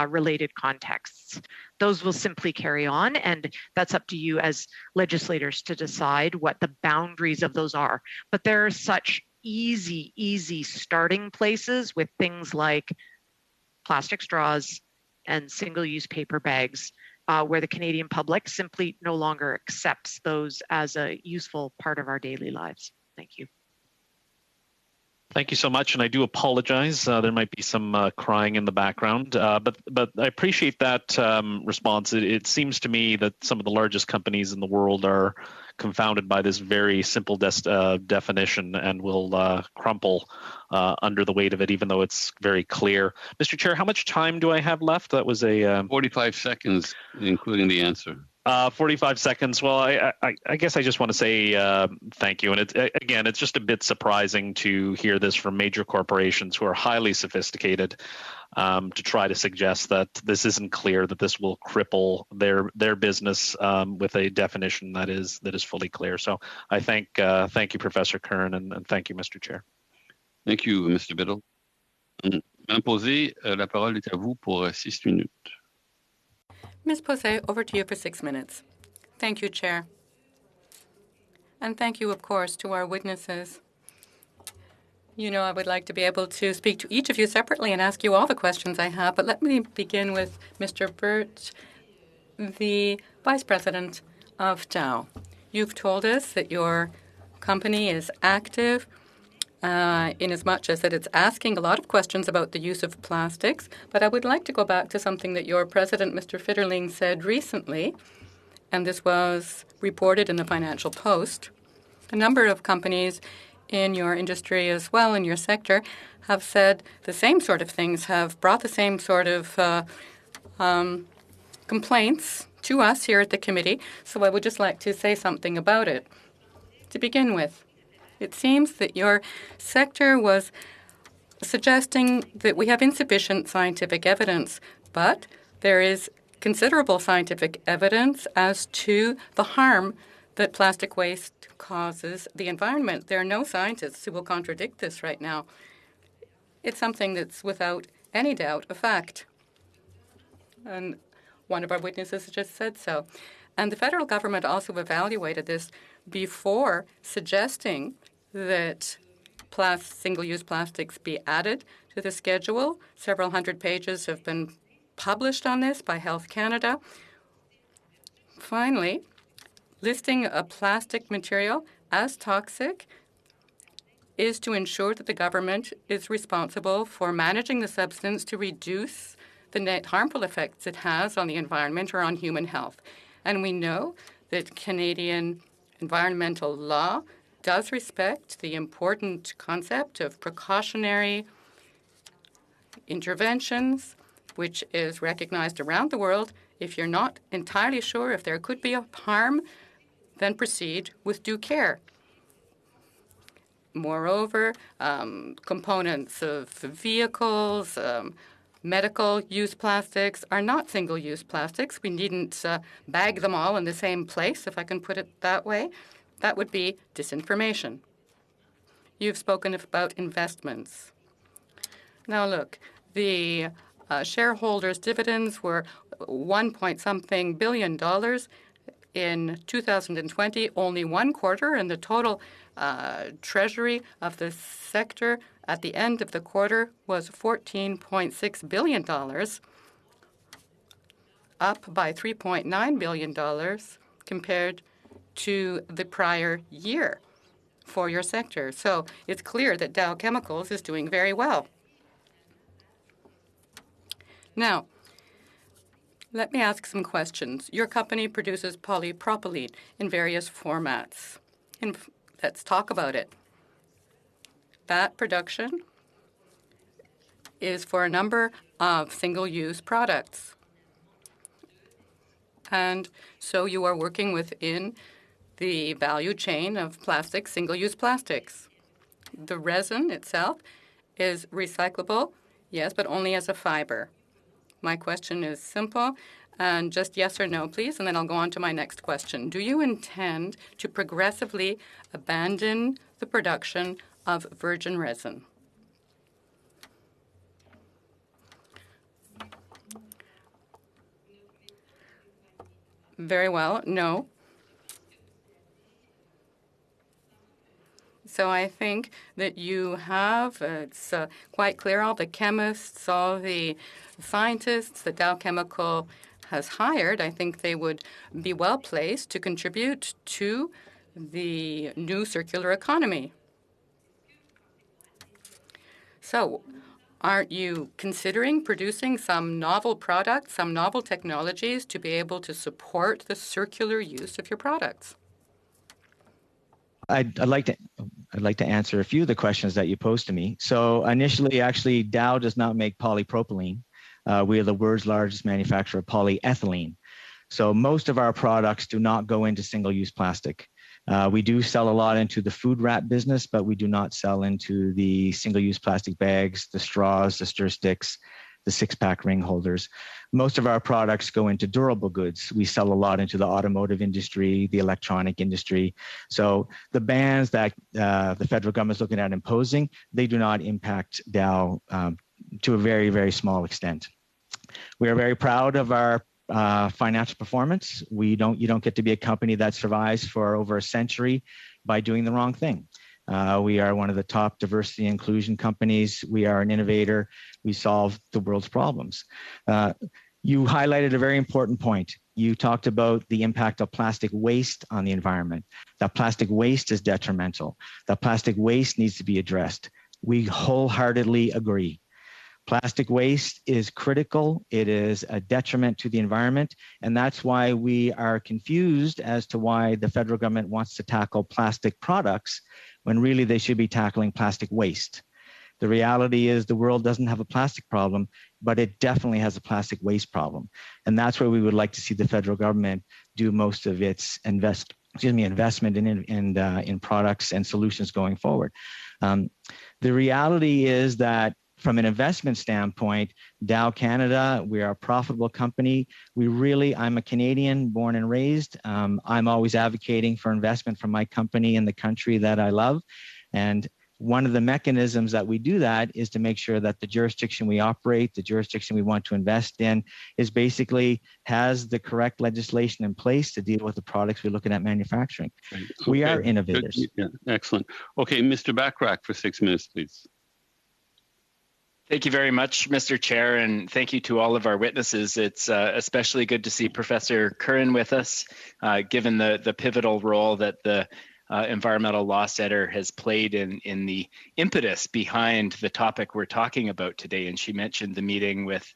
related contexts, those will simply carry on, and that's up to you as legislators to decide what the boundaries of those are. But there are such easy starting places with things like plastic straws and single-use paper bags, where the Canadian public simply no longer accepts those as a useful part of our daily lives. Thank you. Thank you so much, and I do apologize. There might be some crying in the background, but I appreciate that response. It seems to me that some of the largest companies in the world are confounded by this very simple definition and will crumple under the weight of it, even though it's very clear. Mr. Chair, how much time do I have left? That was a 45 seconds, including the answer. 45 seconds. Well, I guess I just want to say thank you. And it's just a bit surprising to hear this from major corporations who are highly sophisticated to try to suggest that this isn't clear, that this will cripple their business with a definition that is fully clear. So I thank you, Professor Kern, and thank you, Mr. Chair. Thank you, Mr. Biddle. Madame Posé, la parole est à vous pour 6 minutes. Ms. Posé, over to you for 6 minutes. Thank you, Chair. And thank you, of course, to our witnesses. You know, I would like to be able to speak to each of you separately and ask you all the questions I have, but let me begin with Mr. Burt, the Vice President of Dow. You've told us that your company is active in as much as that it's asking a lot of questions about the use of plastics. But I would like to go back to something that your president, Mr. Fitterling, said recently, and this was reported in the Financial Post. A number of companies in your industry as well, in your sector, have said the same sort of things, have brought the same sort of complaints to us here at the committee. So I would just like to say something about it. To begin with, it seems that your sector was suggesting that we have insufficient scientific evidence, but there is considerable scientific evidence as to the harm that plastic waste causes the environment. There are no scientists who will contradict this right now. It's something that's without any doubt a fact. And one of our witnesses just said so. And the federal government also evaluated this before suggesting that single-use plastics be added to the schedule. Several hundred pages have been published on this by Health Canada. Finally, listing a plastic material as toxic is to ensure that the government is responsible for managing the substance to reduce the net harmful effects it has on the environment or on human health. And we know that Canadian environmental law does respect the important concept of precautionary interventions, which is recognized around the world. If you're not entirely sure if there could be a harm, then proceed with due care. Moreover, components of vehicles, medical use plastics are not single-use plastics. We needn't bag them all in the same place, if I can put it that way. That would be disinformation. You've spoken about investments. Now look, the shareholders' dividends were $1.something billion in 2020, only one quarter, and the total treasury of the sector at the end of the quarter was $14.6 billion, up by $3.9 billion compared to the prior year for your sector. So it's clear that Dow Chemicals is doing very well. Now, let me ask some questions. Your company produces polypropylene in various formats. And let's talk about it. That production is for a number of single-use products. And so you are working within the value chain of plastic, single-use plastics. The resin itself is recyclable, yes, but only as a fiber. My question is simple, and just yes or no, please, and then I'll go on to my next question. Do you intend to progressively abandon the production of virgin resin? Very well, no. So I think that you have, it's quite clear, all the chemists, all the scientists that Dow Chemical has hired, I think they would be well placed to contribute to the new circular economy. So aren't you considering producing some novel products, some novel technologies to be able to support the circular use of your products? I'd like to answer a few of the questions that you posed to me. So initially, actually, Dow does not make polypropylene. We are the world's largest manufacturer of polyethylene. So most of our products do not go into single-use plastic. We do sell a lot into the food wrap business, but we do not sell into the single-use plastic bags, the straws, the stir sticks, the six-pack ring holders. Most of our products go into durable goods. We sell a lot into the automotive industry, the electronic industry. So the bans that the federal government is looking at imposing, they do not impact Dow to a very, very small extent. We are very proud of our financial performance. You don't get to be a company that survives for over a century by doing the wrong thing. We are one of the top diversity and inclusion companies. We are an innovator. We solve the world's problems. You highlighted a very important point. You talked about the impact of plastic waste on the environment. That plastic waste is detrimental. That plastic waste needs to be addressed. We wholeheartedly agree. Plastic waste is critical. It is a detriment to the environment. And that's why we are confused as to why the federal government wants to tackle plastic products when really they should be tackling plastic waste. The reality is the world doesn't have a plastic problem, but it definitely has a plastic waste problem. And that's where we would like to see the federal government do most of its investment in products and solutions going forward. The reality is that from an investment standpoint, Dow Canada, we are a profitable company. I'm a Canadian born and raised. I'm always advocating for investment from my company in the country that I love. And one of the mechanisms that we do that is to make sure that the jurisdiction we operate, the jurisdiction we want to invest in, is basically has the correct legislation in place to deal with the products we're looking at manufacturing. Right. Okay. We are innovators. Good. Yeah, excellent. Okay, Mr. Bachrach for 6 minutes, please. Thank you very much, Mr. Chair, and thank you to all of our witnesses. It's especially good to see Professor Curran with us, given the pivotal role that the environmental law center has played in the impetus behind the topic we're talking about today. And she mentioned the meeting with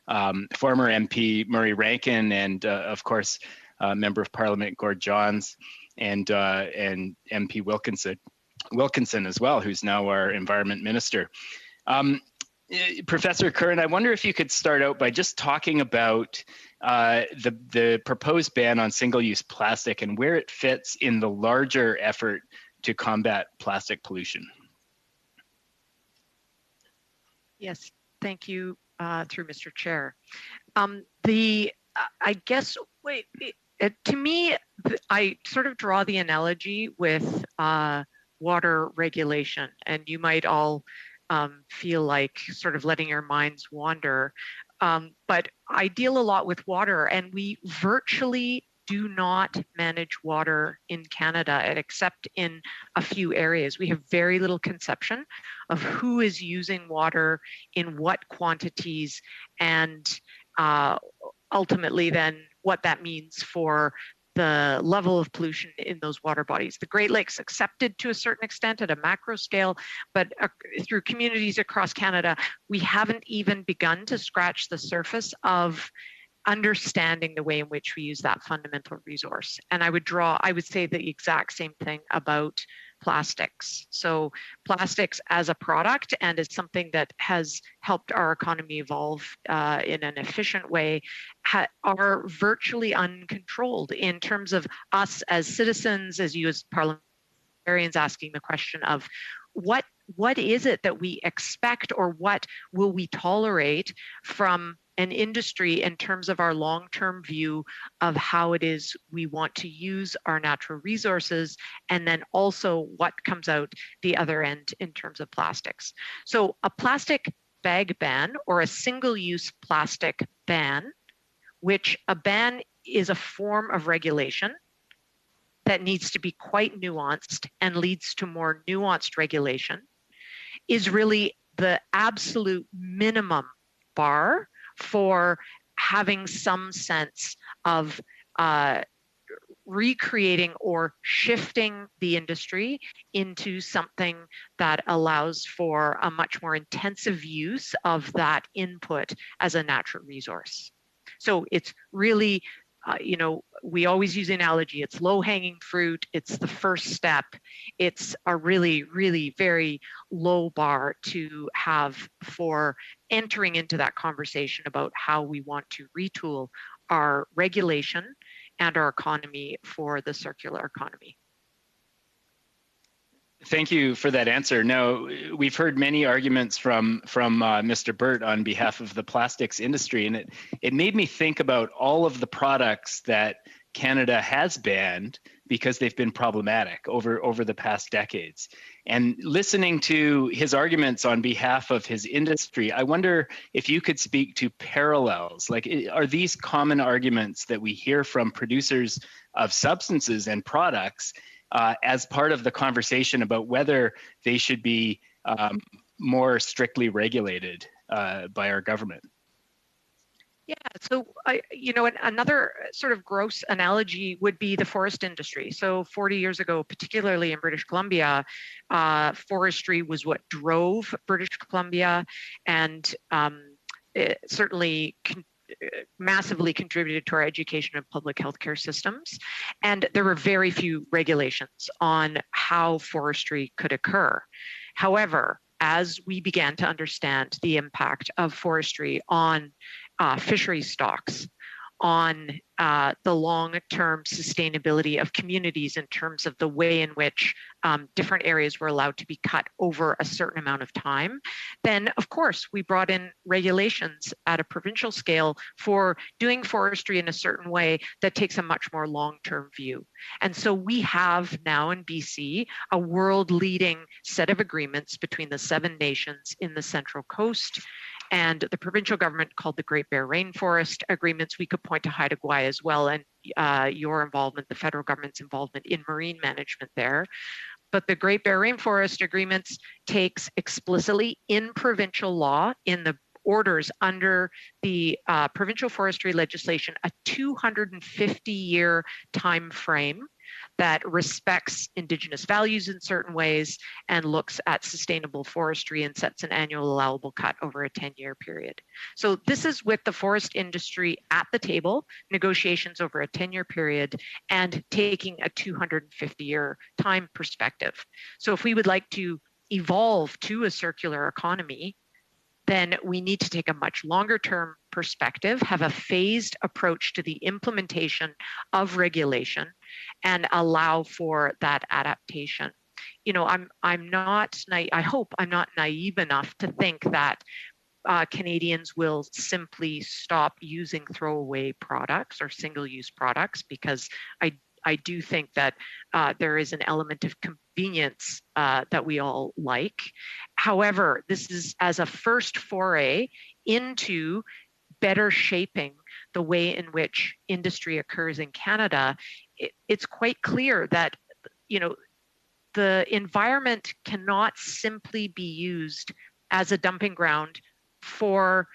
former MP Murray Rankin and, of course, Member of Parliament Gord Johns and MP Wilkinson as well, who's now our Environment Minister. Professor Curran, I wonder if you could start out by just talking about the proposed ban on single-use plastic and where it fits in the larger effort to combat plastic pollution. Yes, thank you through Mr. Chair. I guess, to me, I sort of draw the analogy with water regulation, and you might all feel like sort of letting your minds wander. But I deal a lot with water, and we virtually do not manage water in Canada, except in a few areas. We have very little conception of who is using water in what quantities, and ultimately then what that means for the level of pollution in those water bodies. The Great Lakes accepted to a certain extent at a macro scale, but through communities across Canada, we haven't even begun to scratch the surface of understanding the way in which we use that fundamental resource. And I would say the exact same thing about plastics. So plastics as a product and as something that has helped our economy evolve in an efficient way are virtually uncontrolled in terms of us as citizens, as you as parliamentarians asking the question of what is it that we expect, or what will we tolerate from an industry in terms of our long-term view of how it is we want to use our natural resources, and then also what comes out the other end in terms of plastics. So a plastic bag ban, or a single-use plastic ban, which a ban is a form of regulation that needs to be quite nuanced and leads to more nuanced regulation, is really the absolute minimum bar for having some sense of recreating or shifting the industry into something that allows for a much more intensive use of that input as a natural resource. So it's really, we always use the analogy, it's low-hanging fruit, it's the first step, it's a really, really very low bar to have for entering into that conversation about how we want to retool our regulation and our economy for the circular economy. Thank you for that answer. Now, we've heard many arguments from Mr. Burt on behalf of the plastics industry, and it made me think about all of the products that Canada has banned because they've been problematic over the past decades. And listening to his arguments on behalf of his industry, I wonder if you could speak to parallels. Like, are these common arguments that we hear from producers of substances and products as part of the conversation about whether they should be more strictly regulated by our government? Yeah, so another sort of gross analogy would be the forest industry. So 40 years ago, particularly in British Columbia, forestry was what drove British Columbia, and it certainly massively contributed to our education and public healthcare systems. And there were very few regulations on how forestry could occur. However, as we began to understand the impact of forestry on fishery stocks, on the long-term sustainability of communities in terms of the way in which different areas were allowed to be cut over a certain amount of time, then of course we brought in regulations at a provincial scale for doing forestry in a certain way that takes a much more long-term view. And so we have now in BC a world-leading set of agreements between the 7 nations in the Central Coast and the provincial government called the Great Bear Rainforest Agreements. We could point to Haida Gwaii as well, and your involvement, the federal government's involvement in marine management there. But the Great Bear Rainforest Agreements takes explicitly in provincial law, in the orders under the provincial forestry legislation, a 250-year time frame that respects Indigenous values in certain ways and looks at sustainable forestry and sets an annual allowable cut over a 10-year period. So this is with the forest industry at the table, negotiations over a 10-year period, and taking a 250-year time perspective. So if we would like to evolve to a circular economy, then we need to take a much longer term perspective, have a phased approach to the implementation of regulation, and allow for that adaptation. I hope I'm not naive enough to think that Canadians will simply stop using throwaway products or single-use products, because I do think that there is an element of convenience that we all like. However, this is as a first foray into better shaping the way in which industry occurs in Canada. It's quite clear that, the environment cannot simply be used as a dumping ground for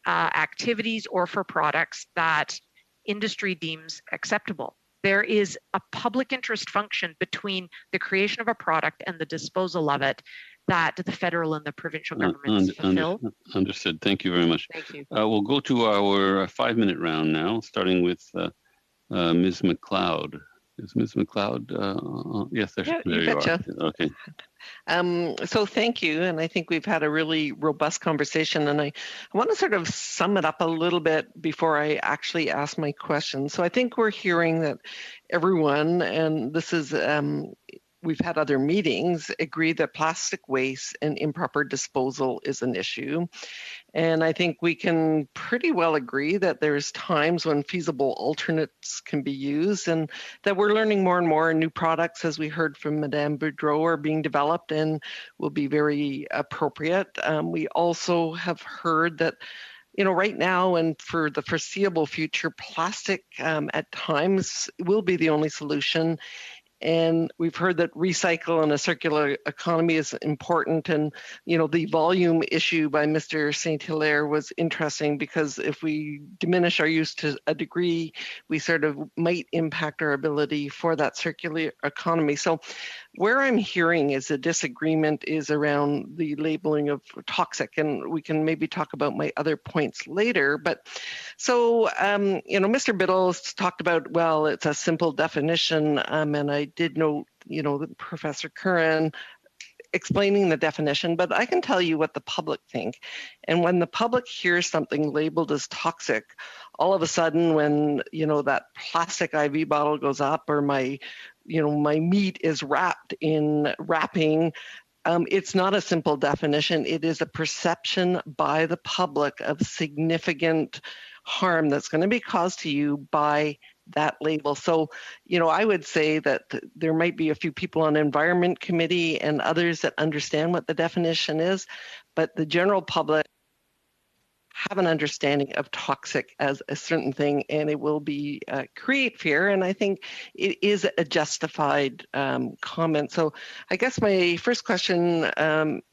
activities or for products that industry deems acceptable. There is a public interest function between the creation of a product and the disposal of it that the federal and the provincial governments fulfill. Understood. Thank you very much. Thank you. We'll go to our 5-minute round now, starting with Ms. McLeod. Is Ms. McLeod? Yes, there you you betcha. are. Okay. So thank you. And I think we've had a really robust conversation. And I want to sort of sum it up a little bit before I actually ask my question. So I think we're hearing that everyone, and this is, we've had other meetings, agree that plastic waste and improper disposal is an issue. And I think we can pretty well agree that there's times when feasible alternates can be used, and that we're learning more and more new products, as we heard from Madame Boudreau, are being developed and will be very appropriate. We also have heard that right now and for the foreseeable future, plastic at times will be the only solution. And we've heard that recycle and a circular economy is important. And, the volume issue by Mr. St. Hilaire was interesting, because if we diminish our use to a degree, we sort of might impact our ability for that circular economy. So where I'm hearing is a disagreement is around the labeling of toxic, and we can maybe talk about my other points later. But so, Mr. Biddle's talked about, well, it's a simple definition, and I did note, Professor Curran explaining the definition, but I can tell you what the public think. And when the public hears something labeled as toxic, all of a sudden when, that plastic IV bottle goes up, or my meat is wrapped in wrapping, it's not a simple definition. It is a perception by the public of significant harm that's going to be caused to you by that label. So, I would say that there might be a few people on the Environment Committee and others that understand what the definition is, but the general public have an understanding of toxic as a certain thing, and it will be create fear. And I think it is a justified comment. So I guess my first question,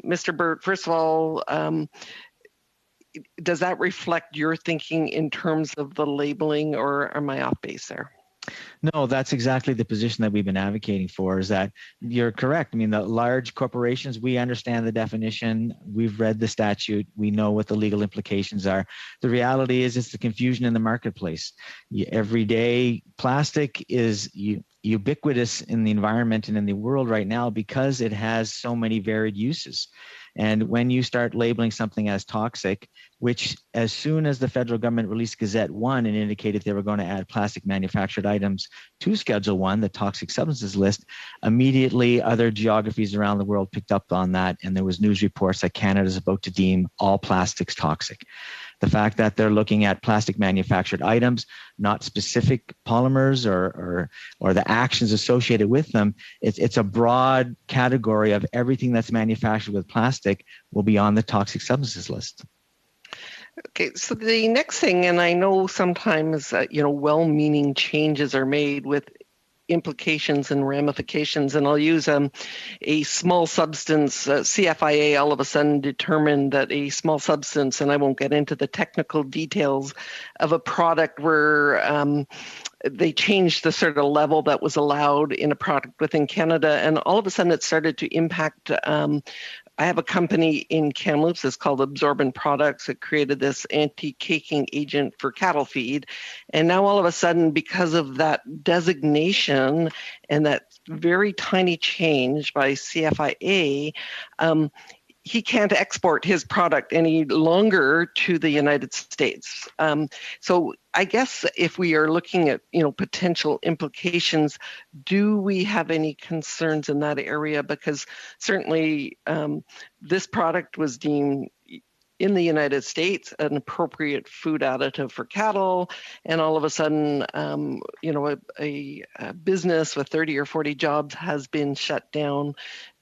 Mr. Burt, first of all, does that reflect your thinking in terms of the labeling, or am I off base there? No, that's exactly the position that we've been advocating for, is that you're correct. I mean, the large corporations, we understand the definition. We've read the statute. We know what the legal implications are. The reality is it's the confusion in the marketplace. Every day, plastic is ubiquitous in the environment and in the world right now because it has so many varied uses. And when you start labeling something as toxic, which as soon as the federal government released Gazette 1 and indicated they were going to add plastic manufactured items to Schedule 1, the toxic substances list, immediately other geographies around the world picked up on that, and there was news reports that Canada is about to deem all plastics toxic. The fact that they're looking at plastic manufactured items, not specific polymers or the actions associated with them, it's a broad category of everything that's manufactured with plastic will be on the toxic substances list. Okay, so the next thing, and I know sometimes, well-meaning changes are made with implications and ramifications, and I'll use a small substance. CFIA all of a sudden determined that a small substance, and I won't get into the technical details of a product where they changed the sort of level that was allowed in a product within Canada, and all of a sudden it started to impact. I have a company in Kamloops, it's called Absorbent Products. It created this anti-caking agent for cattle feed. And now all of a sudden, because of that designation and that very tiny change by CFIA, he can't export his product any longer to the United States. So I guess if we are looking at, potential implications, do we have any concerns in that area? Because certainly this product was deemed in the United States an appropriate food additive for cattle, and all of a sudden, a business with 30 or 40 jobs has been shut down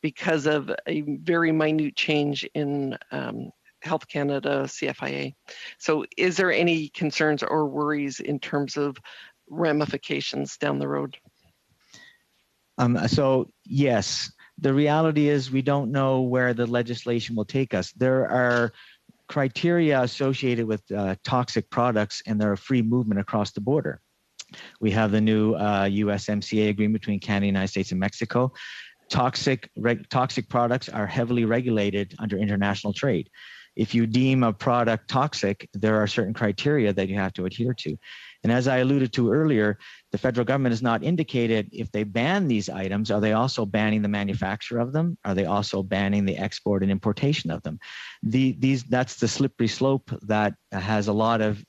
because of a very minute change in Health Canada CFIA. So is there any concerns or worries in terms of ramifications down the road? So yes, the reality is we don't know where the legislation will take us. There are criteria associated with toxic products, and there are free movement across the border. We have the new USMCA agreement between Canada, United States, and Mexico. toxic products are heavily regulated under international trade. If you deem a product toxic, there are certain criteria that you have to adhere to. And as I alluded to earlier, the federal government has not indicated if they ban these items, are they also banning the manufacture of them? Are they also banning the export and importation of them? That's the slippery slope that has a lot of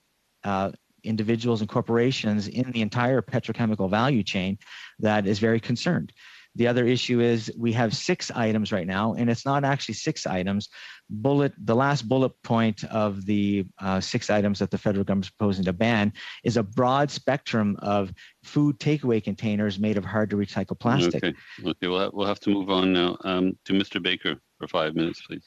individuals and corporations in the entire petrochemical value chain that is very concerned. The other issue is we have 6 items right now, and it's not actually 6 items. The last bullet point of the 6 items that the federal government is proposing to ban is a broad spectrum of food takeaway containers made of hard to recycle plastic. Okay, we'll have to move on now to Mr. Baker for 5 minutes, please.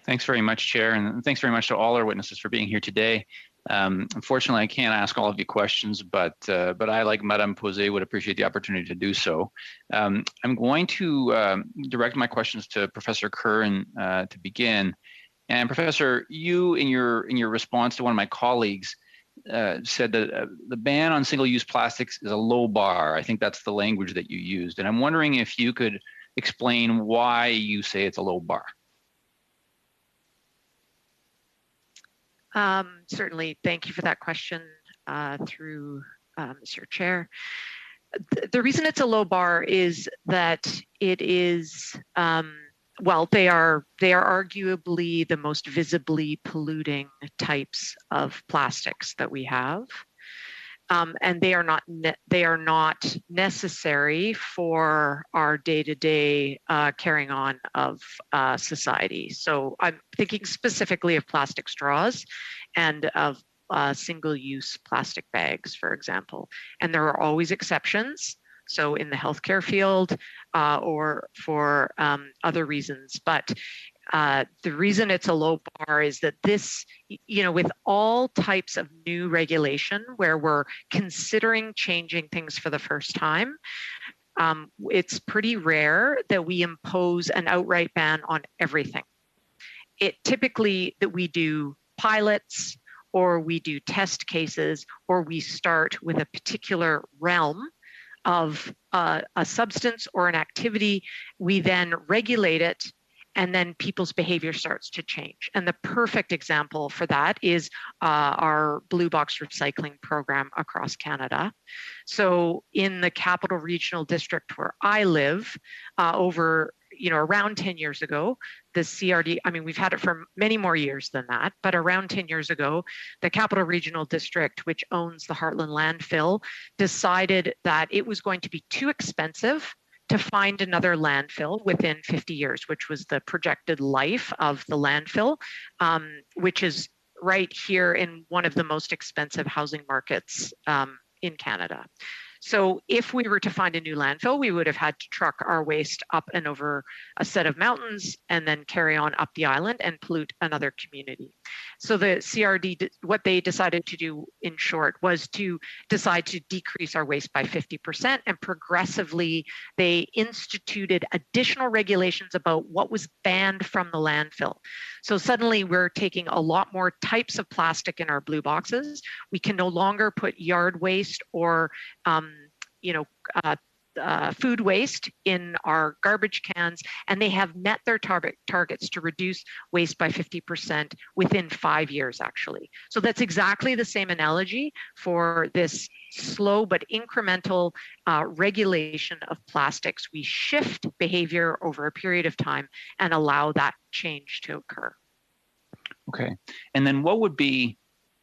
Thanks very much, Chair, and thanks very much to all our witnesses for being here today. Unfortunately, I can't ask all of you questions, but I, like Madame Posé, would appreciate the opportunity to do so. I'm going to direct my questions to Professor Curran to begin. And Professor, you in your response to one of my colleagues said that the ban on single-use plastics is a low bar. I think that's the language that you used. And I'm wondering if you could explain why you say it's a low bar. Certainly, thank you for that question through Mr. Chair. The reason it's a low bar is that it is, they are arguably the most visibly polluting types of plastics that we have. And they are not necessary for our day-to-day carrying on of society. So I'm thinking specifically of plastic straws and of single-use plastic bags, for example. And there are always exceptions. So in the healthcare field or for other reasons, but the reason it's a low bar is that this, with all types of new regulation where we're considering changing things for the first time, it's pretty rare that we impose an outright ban on everything. It typically that we do pilots or we do test cases or we start with a particular realm of a substance or an activity. We then regulate it, and then people's behavior starts to change. And the perfect example for that is our Blue Box recycling program across Canada. So in the Capital Regional District where I live, around 10 years ago, the CRD, we've had it for many more years than that, but around 10 years ago, the Capital Regional District, which owns the Heartland landfill, decided that it was going to be too expensive to find another landfill within 50 years, which was the projected life of the landfill, which is right here in one of the most expensive housing markets in Canada. So if we were to find a new landfill, we would have had to truck our waste up and over a set of mountains and then carry on up the island and pollute another community. So the CRD, what they decided to do in short was to decide to decrease our waste by 50%, and progressively they instituted additional regulations about what was banned from the landfill. So suddenly we're taking a lot more types of plastic in our blue boxes. We can no longer put yard waste or food waste in our garbage cans, and they have met their targets to reduce waste by 50% within 5 years, actually. So that's exactly the same analogy for this slow but incremental regulation of plastics. We shift behavior over a period of time and allow that change to occur. Okay, and then what would be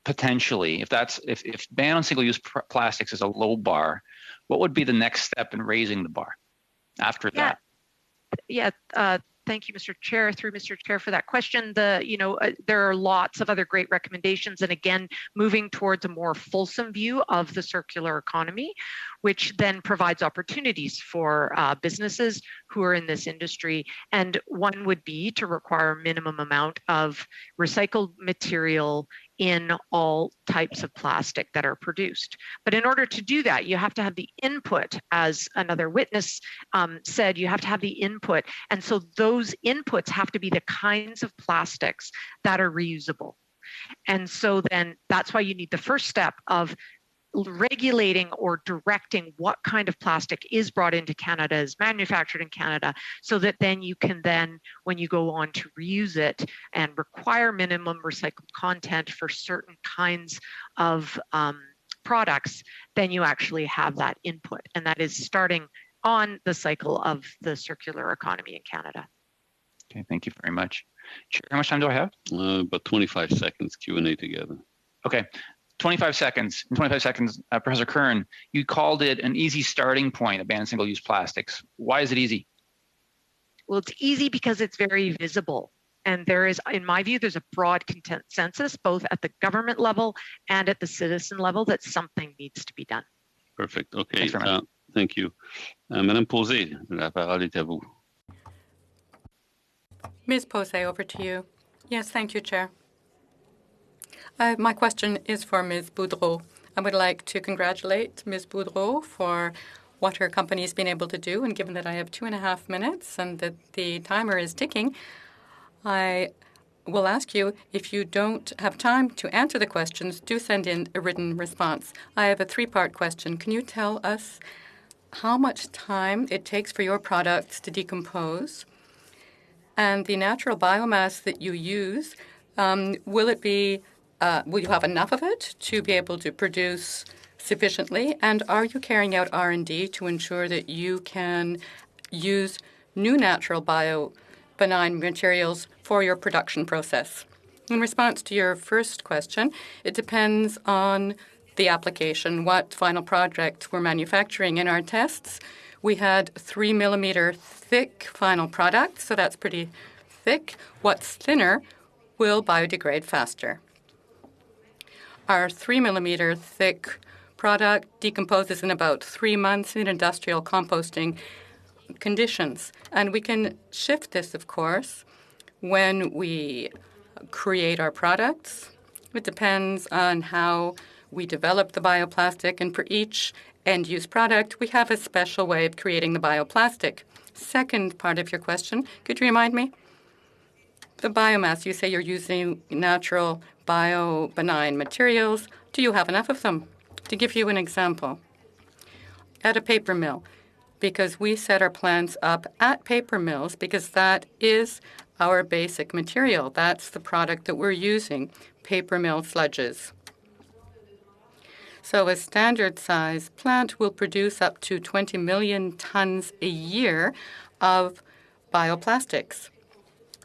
potentially, if ban on single-use plastics is a low bar, what would be the next step in raising the bar after that? Yeah, thank you, Mr. Chair, through Mr. Chair for that question. There are lots of other great recommendations, and again, moving towards a more fulsome view of the circular economy, which then provides opportunities for businesses who are in this industry. And one would be to require a minimum amount of recycled material in all types of plastic that are produced. But in order to do that, you have to have the input, as another witness said, you have to have the input. And so those inputs have to be the kinds of plastics that are reusable. And so then that's why you need the first step of regulating or directing what kind of plastic is brought into Canada, is manufactured in Canada, so that then you can then, when you go on to reuse it and require minimum recycled content for certain kinds of products, then you actually have that input. And that is starting on the cycle of the circular economy in Canada. Okay, thank you very much. Chair, how much time do I have? About 25 seconds Q&A together. Okay, 25 seconds. In 25 seconds, Professor Curran, you called it an easy starting point, abandoned single-use plastics. Why is it easy? Well, it's easy because it's very visible. And there is, in my view, there's a broad consensus, both at the government level and at the citizen level, that something needs to be done. Perfect. Okay. Thank you. Madame Posé, la parole est à vous. Ms. Posé, over to you. Yes, thank you, Chair. My question is for Ms. Boudreau. I would like to congratulate Ms. Boudreau for what her company has been able to do. And given that I have 2.5 minutes and that the timer is ticking, I will ask you, if you don't have time to answer the questions, do send in a written response. I have a 3-part question. Can you tell us how much time it takes for your products to decompose? And the natural biomass that you use, will you have enough of it to be able to produce sufficiently? And are you carrying out R&D to ensure that you can use new natural benign materials for your production process? In response to your first question, it depends on the application, what final product we're manufacturing. In our tests, we had 3 millimeter thick final product, so that's pretty thick. What's thinner will biodegrade faster. Our 3 millimeter thick product decomposes in about 3 months in industrial composting conditions. And we can shift this, of course, when we create our products. It depends on how we develop the bioplastic, and for each end-use product, we have a special way of creating the bioplastic. Second part of your question, could you remind me? The biomass, you say you're using natural benign materials. Do you have enough of them? To give you an example, at a paper mill, because we set our plants up at paper mills because that is our basic material. That's the product that we're using, paper mill sludges. So a standard size plant will produce up to 20 million tons a year of bioplastics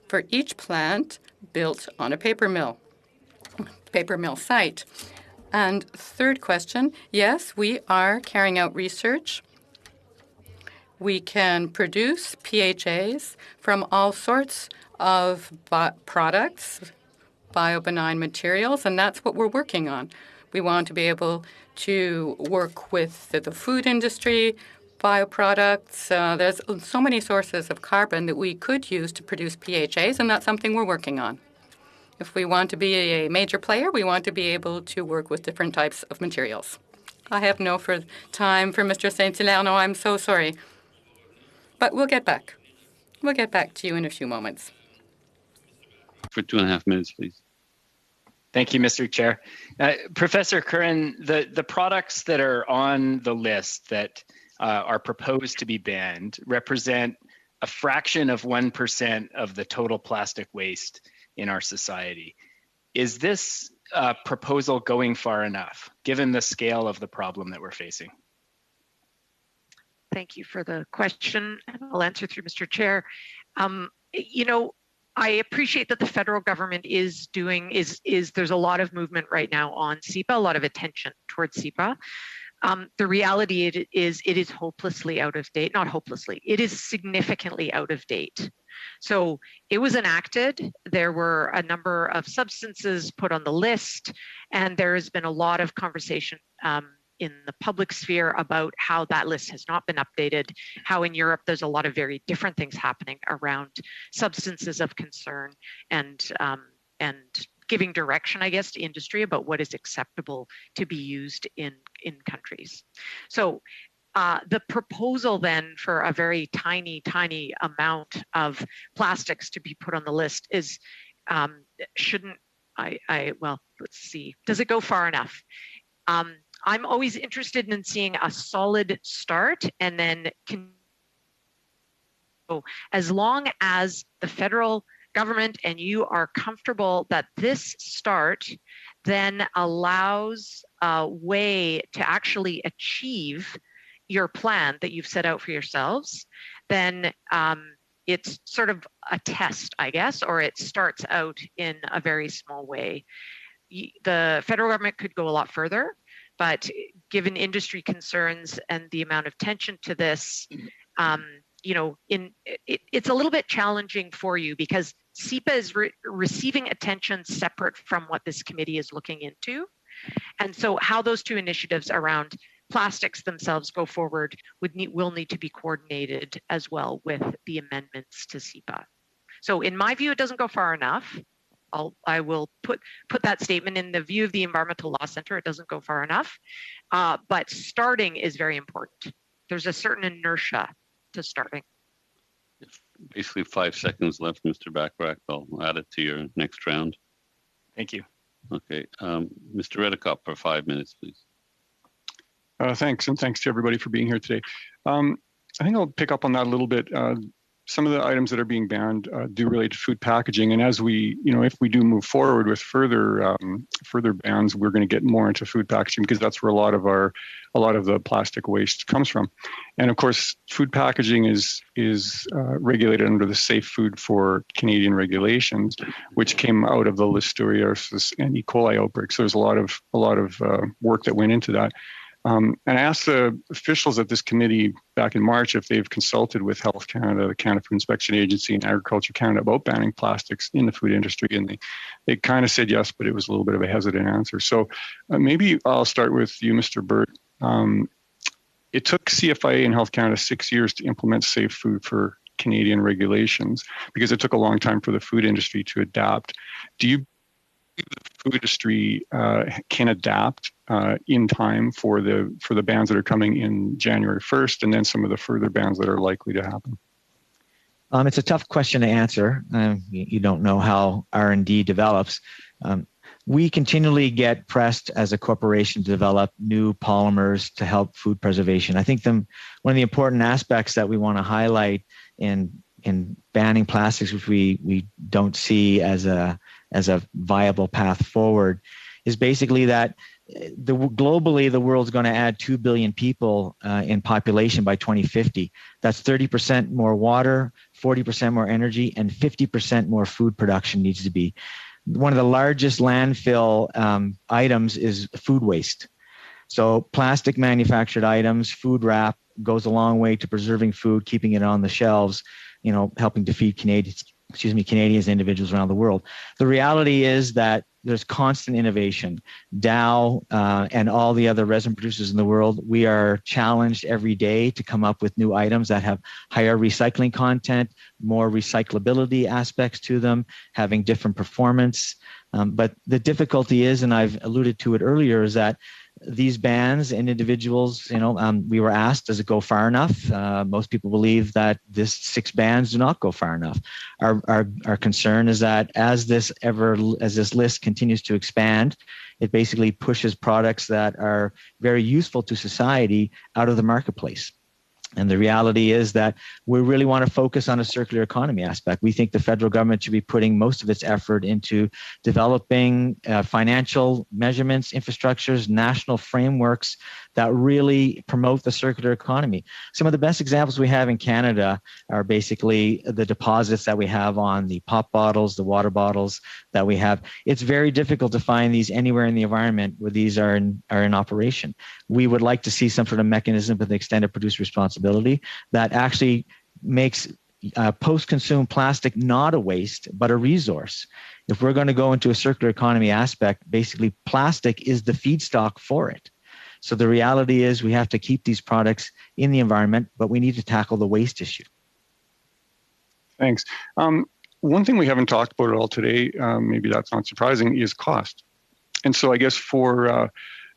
for each plant built on a paper mill site. And third question, yes, we are carrying out research. We can produce PHAs from all sorts of products, biobenign materials, and that's what we're working on. We want to be able to work with the food industry, bioproducts. There's so many sources of carbon that we could use to produce PHAs, and that's something we're working on. If we want to be a major player, we want to be able to work with different types of materials. I have no further time for Mr. Saint-Hilaire. No, I'm so sorry. But we'll get back. We'll get back to you in a few moments. For 2.5 minutes, please. Thank you, Mr. Chair. Professor Curran, the products that are on the list that are proposed to be banned represent a fraction of 1% of the total plastic waste in our society. Is this proposal going far enough, given the scale of the problem that we're facing? Thank you for the question, and I'll answer through Mr. Chair. I appreciate that the federal government is there's a lot of movement right now on CEPA, a lot of attention towards CEPA. The reality it is hopelessly out of date, not hopelessly, it is significantly out of date. So it was enacted, there were a number of substances put on the list, and there has been a lot of conversation in the public sphere about how that list has not been updated, how in Europe there's a lot of very different things happening around substances of concern and giving direction, I guess, to industry about what is acceptable to be used in countries. So the proposal then for a very tiny amount of plastics to be put on the list is, well, let's see, does it go far enough? I'm always interested in seeing a solid start and then as long as the federal government and you are comfortable that this start then allows a way to actually achieve your plan that you've set out for yourselves, then it's sort of a test, I guess, or it starts out in a very small way. The federal government could go a lot further, but given industry concerns and the amount of tension to this, it's a little bit challenging for you because SEPA is receiving attention separate from what this committee is looking into. And so how those two initiatives around plastics themselves go forward will need to be coordinated as well with the amendments to SEPA. So in my view, it doesn't go far enough. I will put that statement in the view of the Environmental Law Center. It doesn't go far enough, but starting is very important. There's a certain inertia to starting. Basically 5 seconds left, Mr. Bachrach. I'll add it to your next round. Thank you. Okay, Mr. Redekop for 5 minutes, please. Thanks, and thanks to everybody for being here today. I think I'll pick up on that a little bit. Some of the items that are being banned do relate to food packaging, and as we, if we do move forward with further bans, we're going to get more into food packaging because that's where a lot of the plastic waste comes from. And of course, food packaging is regulated under the Safe Food for Canadian regulations, which came out of the Listeriosis and E. coli outbreaks. So there's a lot of work that went into that. And I asked the officials at this committee back in March if they've consulted with Health Canada, the Canada Food Inspection Agency, and Agriculture Canada about banning plastics in the food industry. And they kind of said yes, but it was a little bit of a hesitant answer. So maybe I'll start with you, Mr. Burt. It took CFIA and Health Canada 6 years to implement Safe Food for Canadian regulations because it took a long time for the food industry to adapt. Do you believe the food industry can adapt in time for the bans that are coming in January 1st, and then some of the further bans that are likely to happen? It's a tough question to answer. You don't know how R&D develops. We continually get pressed as a corporation to develop new polymers to help food preservation. I think one of the important aspects that we want to highlight in banning plastics, which we don't see as a viable path forward, is basically that globally the world's going to add 2 billion people in population by 2050. That's 30% more water, 40% more energy, and 50% more food production needs to be. One of the largest landfill items is food waste. So plastic manufactured items, food wrap goes a long way to preserving food, keeping it on the shelves, helping to feed Canadians and individuals around the world. The reality is that there's constant innovation. Dow and all the other resin producers in the world, we are challenged every day to come up with new items that have higher recycling content, more recyclability aspects to them, having different performance. But the difficulty is, and I've alluded to it earlier, is that these bans and individuals, we were asked, does it go far enough? Most people believe that this 6 bans do not go far enough. Our concern is that as this list continues to expand, it basically pushes products that are very useful to society out of the marketplace. And the reality is that we really want to focus on a circular economy aspect. We think the federal government should be putting most of its effort into developing financial measurements, infrastructures, national frameworks that really promote the circular economy. Some of the best examples we have in Canada are basically the deposits that we have on the pop bottles, the water bottles that we have. It's very difficult to find these anywhere in the environment where these are in operation. We would like to see some sort of mechanism with the extended producer responsibility that actually makes post-consumer plastic not a waste, but a resource. If we're going to go into a circular economy aspect, basically plastic is the feedstock for it. So the reality is we have to keep these products in the environment, but we need to tackle the waste issue. Thanks. One thing we haven't talked about at all today, maybe that's not surprising, is cost. And so I guess for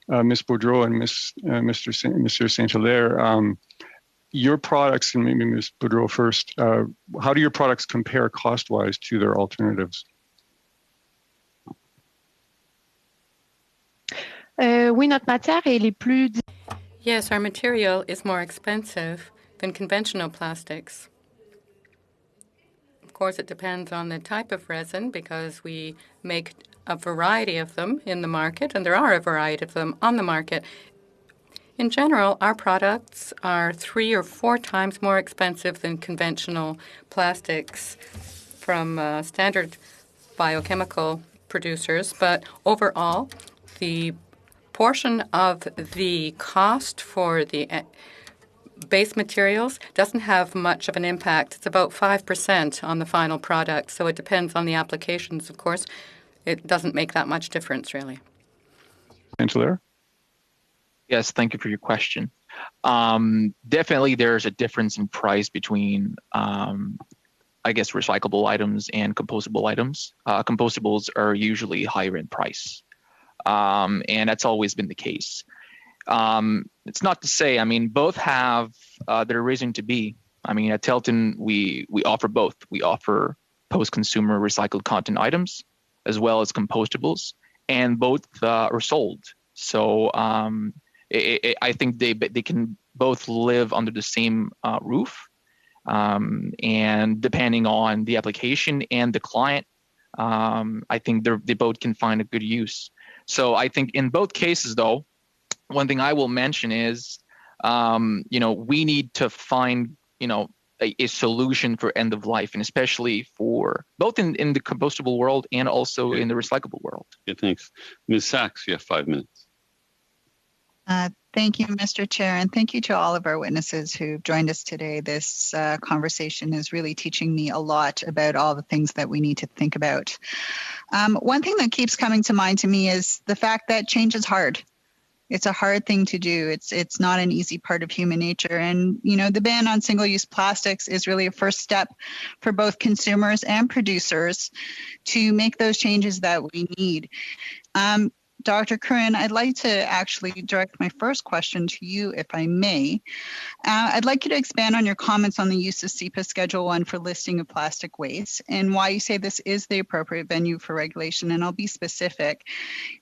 Ms. Boudreau and Mr. Saint-Hilaire, your products, and maybe Ms. Boudreau first, how do your products compare cost-wise to their alternatives? Oui, notre matière, elle est plus... Yes, our material is more expensive than conventional plastics. Of course, it depends on the type of resin because we make a variety of them in the market, and there are a variety of them on the market. In general, our products are 3 or 4 times more expensive than conventional plastics from standard biochemical producers, but overall, the portion of the cost for the base materials doesn't have much of an impact. It's about 5% on the final product, so it depends on the applications, of course. It doesn't make that much difference, really. Angela? Yes, thank you for your question. Definitely there's a difference in price between, I guess, recyclable items and compostable items. Compostables are usually higher in price, and that's always been the case. It's not to say, I mean, both have their reason to be. I mean, at Telton, we offer both. We offer post-consumer recycled content items as well as compostables, and both are sold. So I think they can both live under the same roof, and depending on the application and the client, I think they both can find a good use. So I think in both cases, though, one thing I will mention is, we need to find, a solution for end of life, and especially for both in the compostable world and also in the recyclable world. Yeah, thanks. Ms. Sachs, you have 5 minutes. Thank you, Mr. Chair, and thank you to all of our witnesses who've joined us today. This conversation is really teaching me a lot about all the things that we need to think about. One thing that keeps coming to mind to me is the fact that change is hard. It's a hard thing to do. It's not an easy part of human nature. And, the ban on single-use plastics is really a first step for both consumers and producers to make those changes that we need. Dr. Curran, I'd like to actually direct my first question to you, if I may. I'd like you to expand on your comments on the use of SEPA Schedule 1 for listing of plastic waste and why you say this is the appropriate venue for regulation. And I'll be specific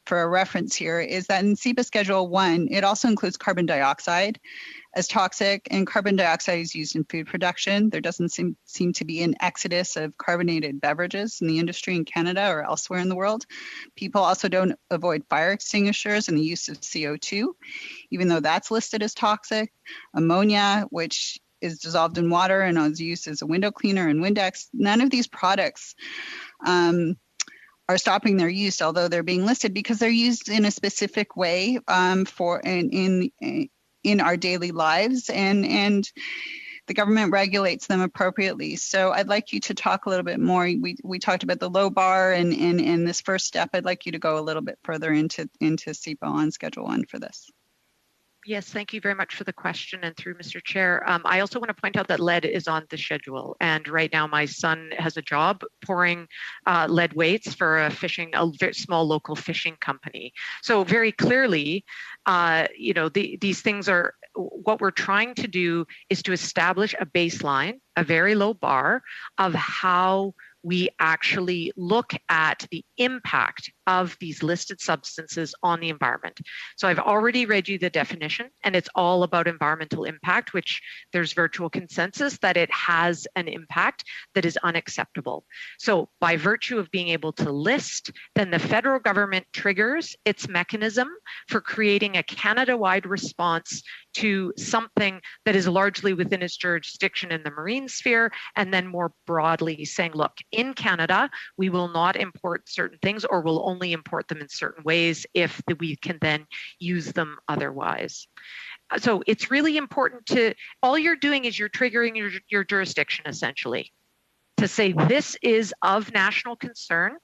for a reference here, is that in SEPA Schedule 1, it also includes carbon dioxide as toxic, and carbon dioxide is used in food production. There doesn't seem to be an exodus of carbonated beverages in the industry in Canada or elsewhere in the world. People also don't avoid fire extinguishers and the use of CO2, even though that's listed as toxic. Ammonia, which is dissolved in water and is used as a window cleaner and Windex. None of these products are stopping their use, although they're being listed because they're used in a specific way in our daily lives, and the government regulates them appropriately. So I'd like you to talk a little bit more. We talked about the low bar and this first step. I'd like you to go a little bit further into SEPA on Schedule 1 for this. Yes, thank you very much for the question, and through Mr. Chair. I also want to point out that lead is on the schedule, and right now my son has a job pouring lead weights for a very small local fishing company. So very clearly, these things are, what we're trying to do is to establish a baseline, a very low bar of how we actually look at the impact of these listed substances on the environment. So I've already read you the definition, and it's all about environmental impact, which there's virtual consensus that it has an impact that is unacceptable. So by virtue of being able to list, then the federal government triggers its mechanism for creating a Canada-wide response to something that is largely within its jurisdiction in the marine sphere, and then more broadly saying, look, in Canada, we will not import certain things, or will only import them in certain ways if we can then use them otherwise. So it's really important all you're doing is you're triggering your jurisdiction essentially to say this is of national concern,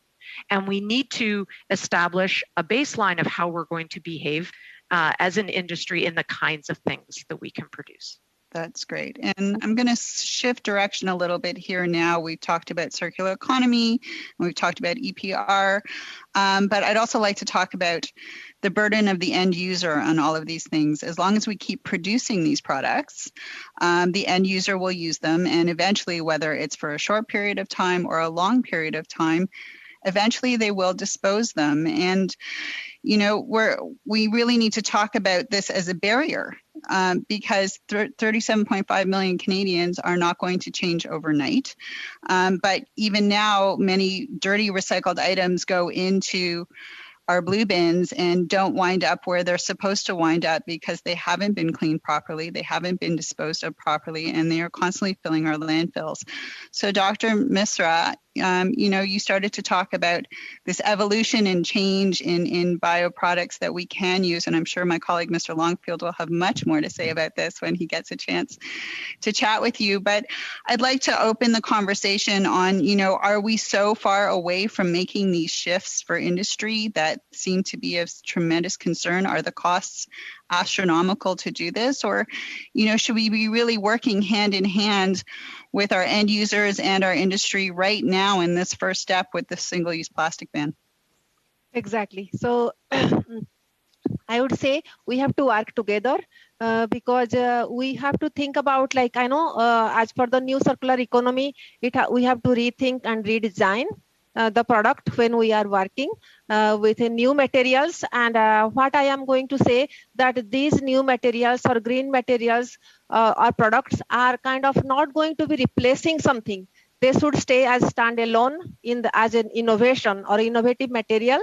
and we need to establish a baseline of how we're going to behave as an industry in the kinds of things that we can produce. That's great. And I'm going to shift direction a little bit here now. We've talked about circular economy, and we've talked about EPR, but I'd also like to talk about the burden of the end user on all of these things. As long as we keep producing these products, the end user will use them, and eventually, whether it's for a short period of time or a long period of time, eventually they will dispose them. And, you know, we really need to talk about this as a barrier because 37.5 million Canadians are not going to change overnight. But even now, many dirty recycled items go into our blue bins and don't wind up where they're supposed to wind up because they haven't been cleaned properly, they haven't been disposed of properly, and they are constantly filling our landfills. So Dr. Misra, you know, you started to talk about this evolution and change in bioproducts that we can use, and I'm sure my colleague Mr. Longfield will have much more to say about this when he gets a chance to chat with you. But I'd like to open the conversation on, you know, are we so far away from making these shifts for industry that seem to be of tremendous concern? Are the costs astronomical to do this? Or, you know, should we be really working hand in hand with our end users and our industry right now in this first step with the single-use plastic ban? Exactly. So I would say we have to work together because we have to think about, like, I know as per the new circular economy, we have to rethink and redesign the product when we are working with new materials. And what I am going to say that these new materials or green materials or products are kind of not going to be replacing something. They should stay as standalone as an innovation or innovative material.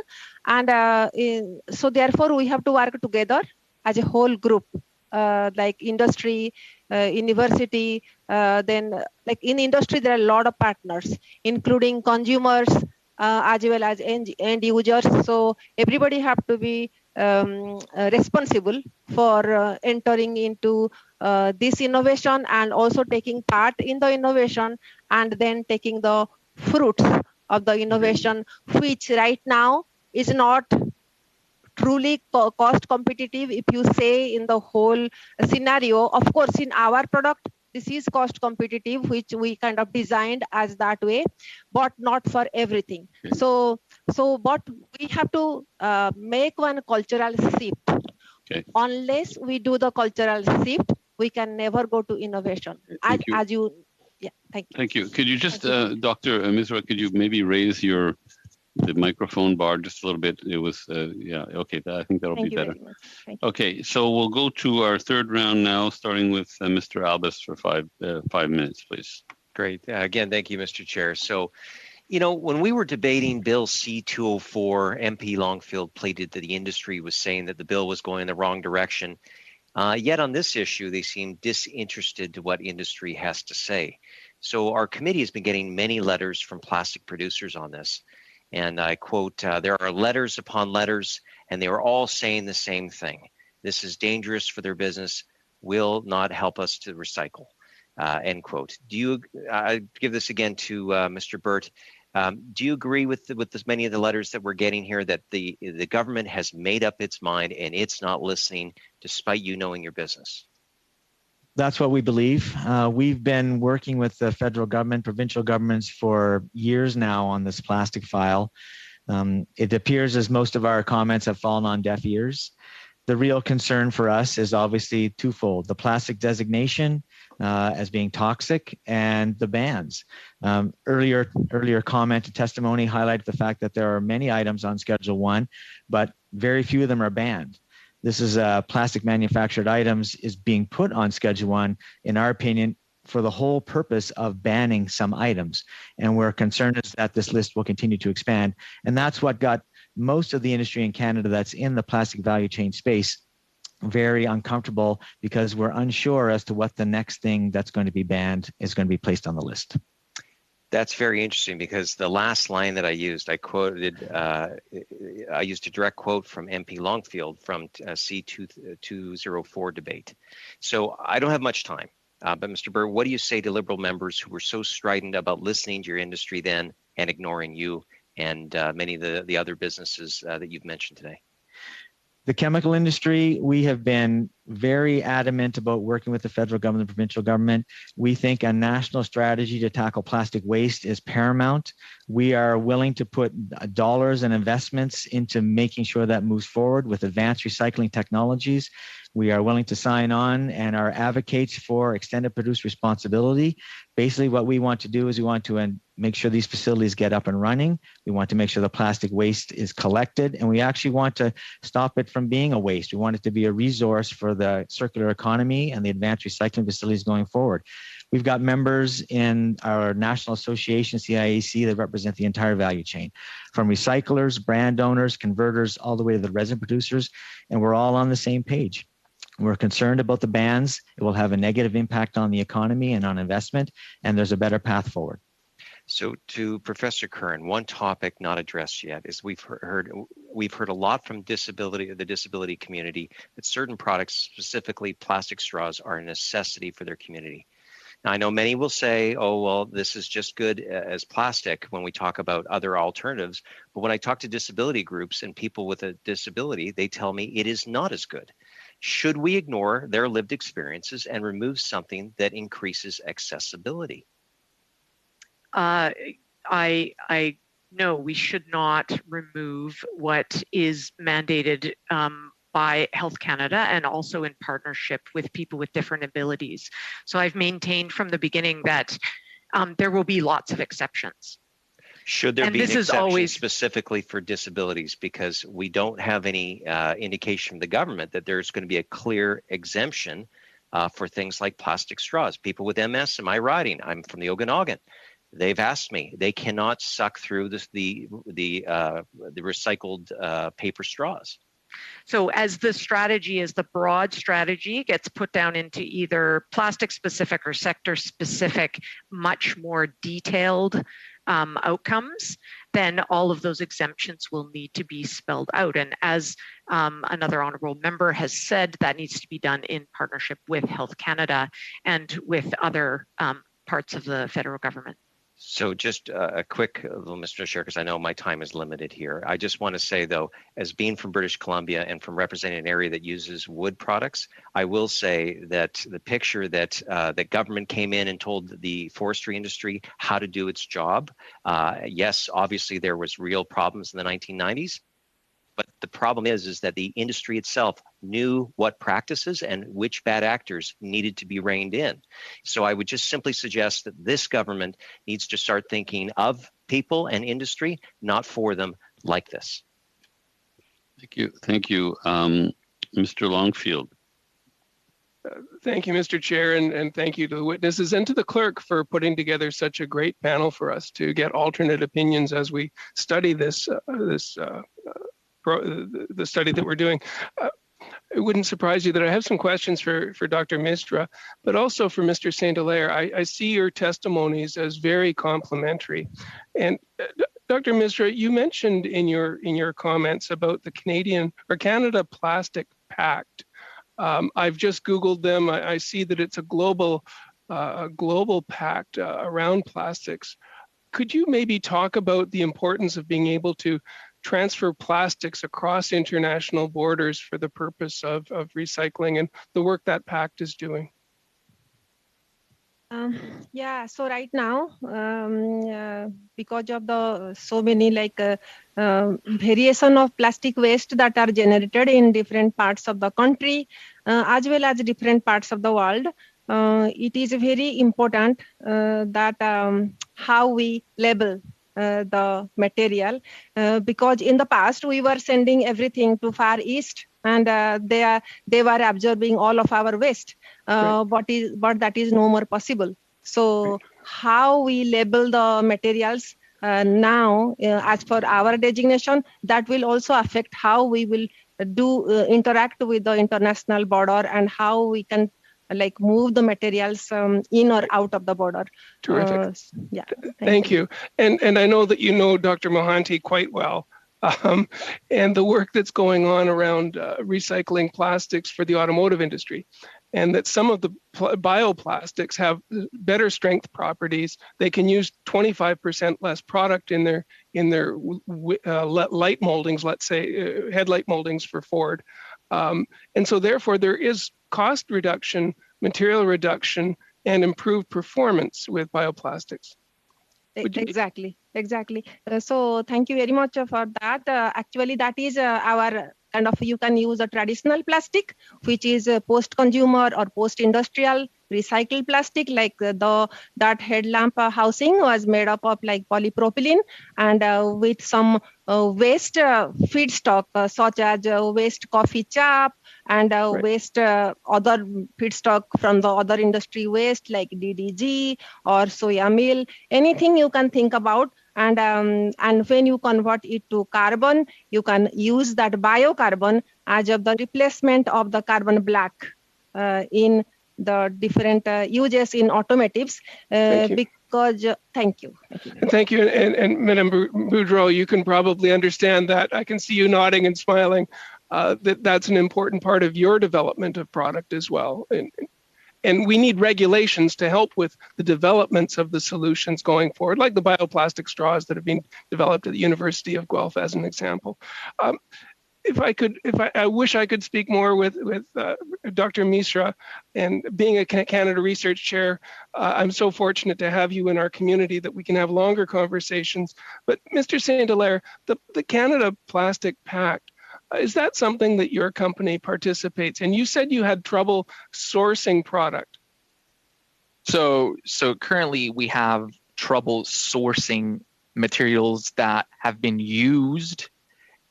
And so therefore we have to work together as a whole group, like industry, university, then like in industry, there are a lot of partners, including consumers as well as end users. So everybody have to be responsible for entering into this innovation and also taking part in the innovation and then taking the fruits of the innovation, which right now is not truly cost competitive. If you say in the whole scenario, of course, in our product, this is cost competitive, which we kind of designed as that way, but not for everything. So but we have to make one cultural shift. Okay. Unless we do the cultural shift, we can never go to innovation. Thank you. Thank you. Could you just, Dr. Misra, could you maybe raise the microphone bar just a little bit? It was, yeah, okay, I think that'll be better. Okay, so we'll go to our third round now, starting with Mr. Albus for 5 minutes, please. Great. Again, thank you, Mr. Chair. So, you know, when we were debating Bill C-204, MP Longfield pleaded that the industry was saying that the bill was going in the wrong direction. Yet on this issue, they seem disinterested to what industry has to say. So our committee has been getting many letters from plastic producers on this. And I quote, there are letters upon letters, and they are all saying the same thing. This is dangerous for their business, will not help us to recycle, end quote. Do you, I give this again to Mr. Burt. Do you agree with many of the letters that we're getting here that the government has made up its mind and it's not listening despite you knowing your business? That's what we believe. We've been working with the federal government, provincial governments for years now on this plastic file. It appears as most of our comments have fallen on deaf ears. The real concern for us is obviously twofold: the plastic designation as being toxic and the bans. Earlier comment and testimony highlighted the fact that there are many items on Schedule 1, but very few of them are banned. This is plastic manufactured items is being put on Schedule 1, in our opinion, for the whole purpose of banning some items. And we're concerned is that this list will continue to expand. And that's what got most of the industry in Canada that's in the plastic value chain space very uncomfortable, because we're unsure as to what the next thing that's going to be banned is going to be placed on the list. That's very interesting, because the last line that I used, I used a direct quote from MP Longfield from C-204 debate. So I don't have much time, but Mr. Burr, what do you say to Liberal members who were so strident about listening to your industry then and ignoring you and many of the other businesses that you've mentioned today? The chemical industry, we have been very adamant about working with the federal government and provincial government. We think a national strategy to tackle plastic waste is paramount. We are willing to put dollars and investments into making sure that moves forward with advanced recycling technologies. We are willing to sign on and are advocates for extended producer responsibility. Basically, what we want to do is we want to make sure these facilities get up and running. We want to make sure the plastic waste is collected, and we actually want to stop it from being a waste. We want it to be a resource for the circular economy and the advanced recycling facilities going forward. We've got members in our national association, CIAC, that represent the entire value chain, from recyclers, brand owners, converters, all the way to the resin producers, and we're all on the same page. We're concerned about the bans. It will have a negative impact on the economy and on investment, and there's a better path forward. So to Professor Curran, one topic not addressed yet is we've heard a lot from the disability community that certain products, specifically plastic straws, are a necessity for their community. Now, I know many will say, oh, well, this is just good as plastic when we talk about other alternatives. But when I talk to disability groups and people with a disability, they tell me it is not as good. Should we ignore their lived experiences and remove something that increases accessibility? No, we should not remove what is mandated by Health Canada and also in partnership with people with different abilities. So I've maintained from the beginning that there will be lots of exceptions. Should there be an exception specifically for disabilities? Because we don't have any indication from the government that there's going to be a clear exemption for things like plastic straws. People with MS in my riding, I'm from the Okanagan. They've asked me, they cannot suck through the recycled paper straws. So as the broad strategy gets put down into either plastic specific or sector specific, much more detailed outcomes, then all of those exemptions will need to be spelled out. And as another honorable member has said, that needs to be done in partnership with Health Canada and with other parts of the federal government. So just a quick little, Mr. Chair, because I know my time is limited here. I just want to say, though, as being from British Columbia and from representing an area that uses wood products, I will say that the picture that the government came in and told the forestry industry how to do its job, yes, obviously there was real problems in the 1990s. But the problem is that the industry itself knew what practices and which bad actors needed to be reined in. So I would just simply suggest that this government needs to start thinking of people and industry, not for them, like this. Thank you. Mr. Longfield. Thank you, Mr. Chair, and thank you to the witnesses and to the clerk for putting together such a great panel for us to get alternate opinions as we study the study that we're doing. It wouldn't surprise you that I have some questions for Dr. Misra, but also for Mr. St. Hilaire. I see your testimonies as very complimentary. And Dr. Misra, you mentioned in your comments about the Canada Plastic Pact. I've just Googled them. I see that it's a global pact around plastics. Could you maybe talk about the importance of being able to transfer plastics across international borders for the purpose of recycling and the work that pact is doing? Yeah, so right now, because of the so many variation of plastic waste that are generated in different parts of the country, as well as different parts of the world, it is very important that how we label the material, because in the past we were sending everything to Far East and they were absorbing all of our waste, but that is no more possible. So how we label the materials now, as per our designation, that will also affect how we will interact with the international border and how we can move the materials in or out of the border. Terrific. Yeah. Thank you. And I know that you know Dr. Mohanty quite well, and the work that's going on around recycling plastics for the automotive industry, and that some of the bioplastics have better strength properties. They can use 25% less product in their light moldings, let's say headlight moldings for Ford. And so therefore there is cost reduction, material reduction, and improved performance with bioplastics. Exactly. So thank you very much for that. Actually, that is our you can use a traditional plastic, which is post-consumer or post-industrial recycled plastic, like that headlamp housing was made up of like polypropylene and with some waste feedstock such as waste coffee chaff and waste other feedstock from the other industry waste like DDG or soya meal, anything you can think about. And when you convert it to carbon, you can use that biocarbon as of the replacement of the carbon black in the different uses in automotives. Thank you. Thank you. And Madame Boudreau, you can probably understand that. I can see you nodding and smiling. That's an important part of your development of product as well. And we need regulations to help with the developments of the solutions going forward, like the bioplastic straws that have been developed at the University of Guelph as an example. I wish I could speak more with Dr. Misra, and being a Canada Research Chair, I'm so fortunate to have you in our community that we can have longer conversations. But Mr. St. Hilaire, the Canada Plastic Pact, is that something that your company participates in? You said you had trouble sourcing product. So currently we have trouble sourcing materials that have been used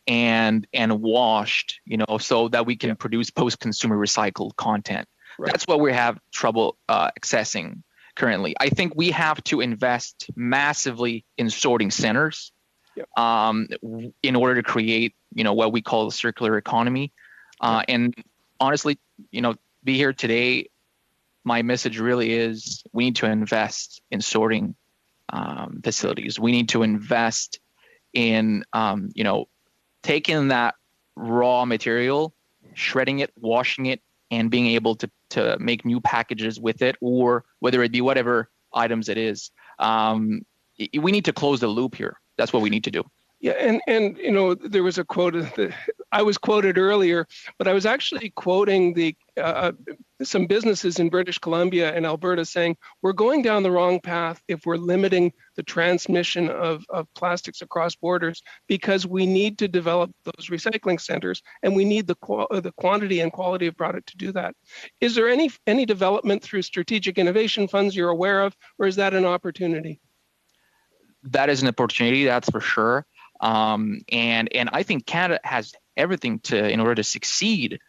and washed, so that we can produce post-consumer recycled content. Right. That's what we have trouble accessing currently. I think we have to invest massively in sorting centers in order to create, what we call the circular economy. And honestly, be here today, my message really is we need to invest in sorting facilities. We need to invest in, taking that raw material, shredding it, washing it, and being able to make new packages with it, or whether it be whatever items it is. We need to close the loop here. That's what we need to do. Yeah, and there was a quote that I was quoted earlier, but I was actually quoting some businesses in British Columbia and Alberta saying, we're going down the wrong path if we're limiting the transmission of plastics across borders, because we need to develop those recycling centers, and we need the quantity and quality of product to do that. Is there any development through strategic innovation funds you're aware of, or is that an opportunity? That is an opportunity, that's for sure. And I think Canada has everything in order to succeed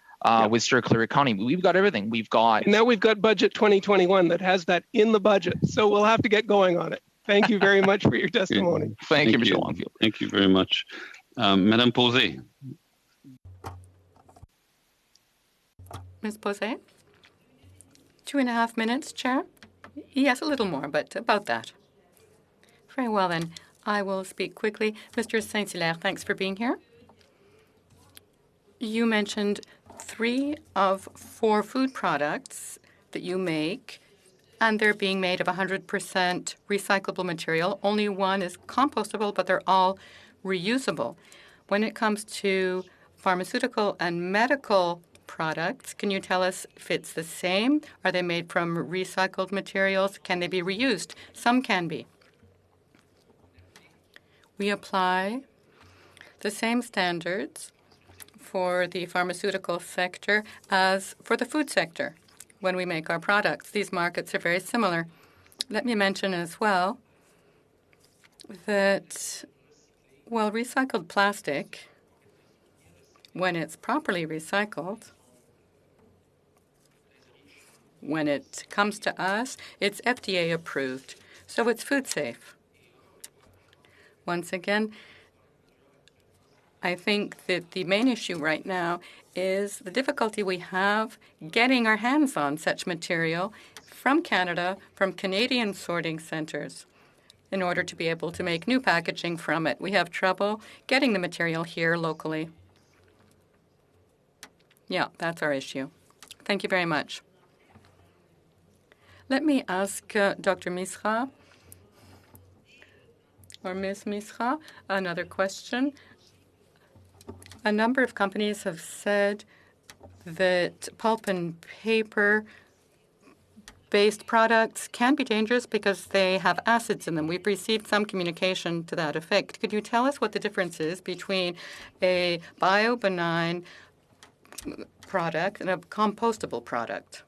with circular economy. We've got everything. And now we've got Budget 2021 that has that in the budget. So we'll have to get going on it. Thank you very much for your testimony. Thank you, Mr. Longfield. Thank you very much. Madame Posé. Ms. Posé? 2.5 minutes, Chair? Yes, a little more, but about that. Very well, then. I will speak quickly. Mr. St. Hilaire, thanks for being here. You mentioned 3 of 4 food products that you make, and they're being made of 100% recyclable material. Only 1 is compostable, but they're all reusable. When it comes to pharmaceutical and medical products, can you tell us if it's the same? Are they made from recycled materials? Can they be reused? Some can be. We apply the same standards for the pharmaceutical sector as for the food sector when we make our products. These markets are very similar. Let me mention as well that, recycled plastic, when it's properly recycled, when it comes to us, it's FDA approved, so it's food safe. Once again, I think that the main issue right now is the difficulty we have getting our hands on such material from Canada, from Canadian sorting centers, in order to be able to make new packaging from it. We have trouble getting the material here locally. Yeah, that's our issue. Thank you very much. Let me ask Dr. Misra. Or Ms. Misra, another question. A number of companies have said that pulp and paper bio-based products can be dangerous because they have acids in them. We've received some communication to that effect. Could you tell us what the difference is between a bio-benign product and a compostable product?